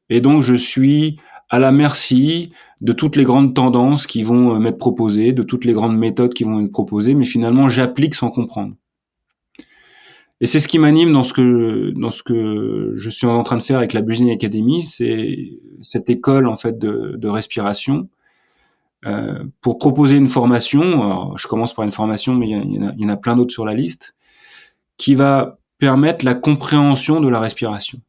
Et donc je suis à la merci de toutes les grandes tendances qui vont m'être proposées, de toutes les grandes méthodes qui vont être proposées, mais finalement j'applique sans comprendre. Et c'est ce qui m'anime dans ce que je suis en train de faire avec la Breathing Academy, c'est cette école en fait de respiration pour proposer une formation. Alors, je commence par une formation, mais il y en a plein d'autres sur la liste qui va permettre la compréhension de la respiration.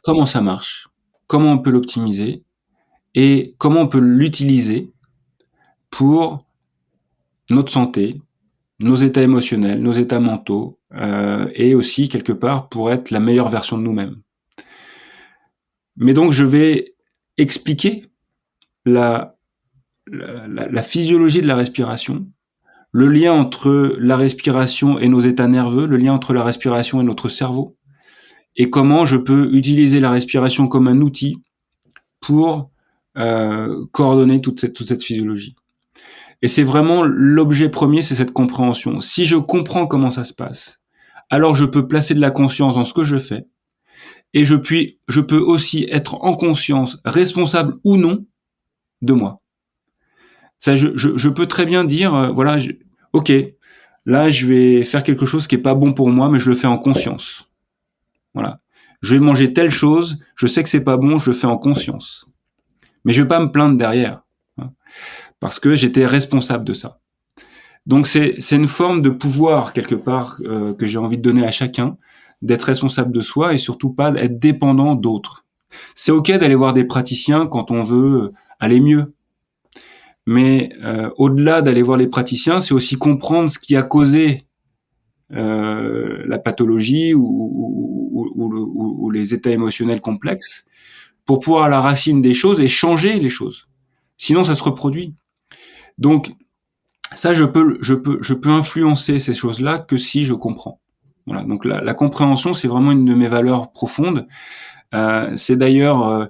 Comment ça marche ? Comment on peut l'optimiser et comment on peut l'utiliser pour notre santé, nos états émotionnels, nos états mentaux, et aussi quelque part pour être la meilleure version de nous-mêmes. Mais donc je vais expliquer la physiologie de la respiration, le lien entre la respiration et nos états nerveux, le lien entre la respiration et notre cerveau, et comment je peux utiliser la respiration comme un outil pour coordonner toute cette physiologie. Et c'est vraiment l'objet premier, c'est cette compréhension. Si je comprends comment ça se passe, alors je peux placer de la conscience dans ce que je fais, et je peux aussi être en conscience, responsable ou non, de moi. Ça, je peux très bien dire, voilà, ok, là je vais faire quelque chose qui est pas bon pour moi, mais je le fais en conscience. Voilà, je vais manger telle chose, je sais que c'est pas bon, je le fais en conscience. Mais je vais pas me plaindre derrière, hein, parce que j'étais responsable de ça. Donc c'est une forme de pouvoir quelque part que j'ai envie de donner à chacun, d'être responsable de soi et surtout pas être dépendant d'autres. C'est ok d'aller voir des praticiens quand on veut aller mieux, mais au-delà d'aller voir les praticiens, c'est aussi comprendre ce qui a causé la pathologie ou les états émotionnels complexes pour pouvoir à la racine des choses et changer les choses. Sinon, ça se reproduit. Donc ça, je peux influencer ces choses-là que si je comprends. Voilà. Donc la compréhension, c'est vraiment une de mes valeurs profondes. C'est d'ailleurs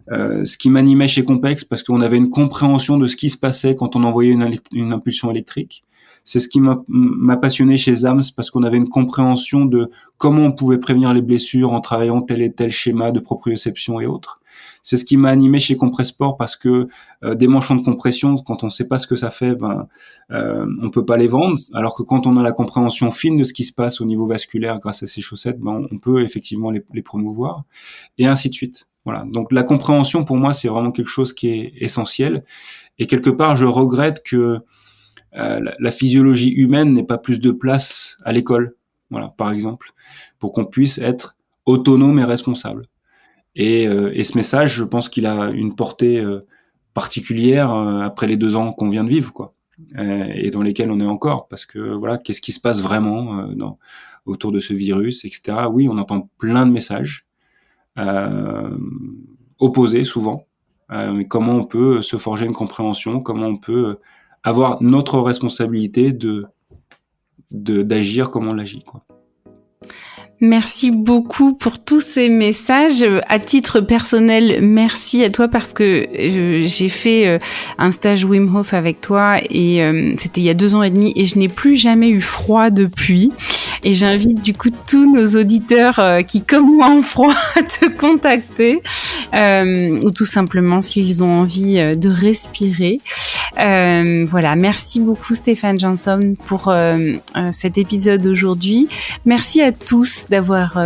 ce qui m'animait chez Compex, parce qu'on avait une compréhension de ce qui se passait quand on envoyait une impulsion électrique. C'est ce qui m'a passionné chez ZAMS, parce qu'on avait une compréhension de comment on pouvait prévenir les blessures en travaillant tel et tel schéma de proprioception et autres. C'est ce qui m'a animé chez Compressport, parce que des manchons de compression, quand on ne sait pas ce que ça fait, on peut pas les vendre. Alors que quand on a la compréhension fine de ce qui se passe au niveau vasculaire grâce à ces chaussettes, on peut effectivement les promouvoir, et ainsi de suite. Voilà. Donc la compréhension, pour moi, c'est vraiment quelque chose qui est essentiel. Et quelque part, je regrette que la physiologie humaine n'ait pas plus de place à l'école, voilà, par exemple, pour qu'on puisse être autonome et responsable. Et ce message, je pense qu'il a une portée particulière après les 2 ans qu'on vient de vivre, quoi, et dans lesquels on est encore, parce que voilà, qu'est-ce qui se passe vraiment autour de ce virus, etc. Oui, on entend plein de messages opposés souvent, mais comment on peut se forger une compréhension, comment on peut avoir notre responsabilité d'agir comme on l'agit, quoi. Merci beaucoup pour tous ces messages. À titre personnel, merci à toi, parce que j'ai fait un stage Wim Hof avec toi et c'était il y a 2 ans et demi et je n'ai plus jamais eu froid depuis. Et j'invite du coup tous nos auditeurs qui, comme moi, ont froid à te contacter ou tout simplement s'ils ont envie de respirer. Voilà, merci beaucoup Stéphane Jansson pour cet épisode aujourd'hui. Merci à tous d'avoir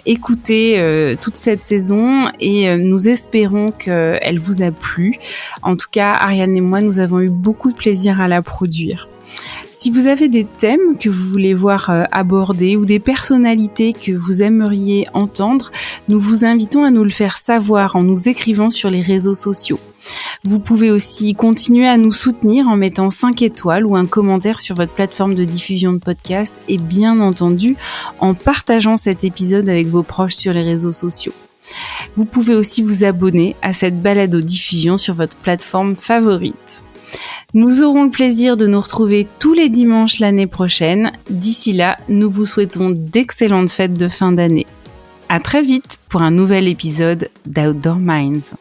écouté toute cette saison et nous espérons qu'elle vous a plu. En tout cas, Ariane et moi, nous avons eu beaucoup de plaisir à la produire. Si vous avez des thèmes que vous voulez voir abordés ou des personnalités que vous aimeriez entendre, nous vous invitons à nous le faire savoir en nous écrivant sur les réseaux sociaux. Vous pouvez aussi continuer à nous soutenir en mettant 5 étoiles ou un commentaire sur votre plateforme de diffusion de podcast et bien entendu en partageant cet épisode avec vos proches sur les réseaux sociaux. Vous pouvez aussi vous abonner à cette balado-diffusion sur votre plateforme favorite. Nous aurons le plaisir de nous retrouver tous les dimanches l'année prochaine. D'ici là, nous vous souhaitons d'excellentes fêtes de fin d'année. À très vite pour un nouvel épisode d'Outdoor Minds.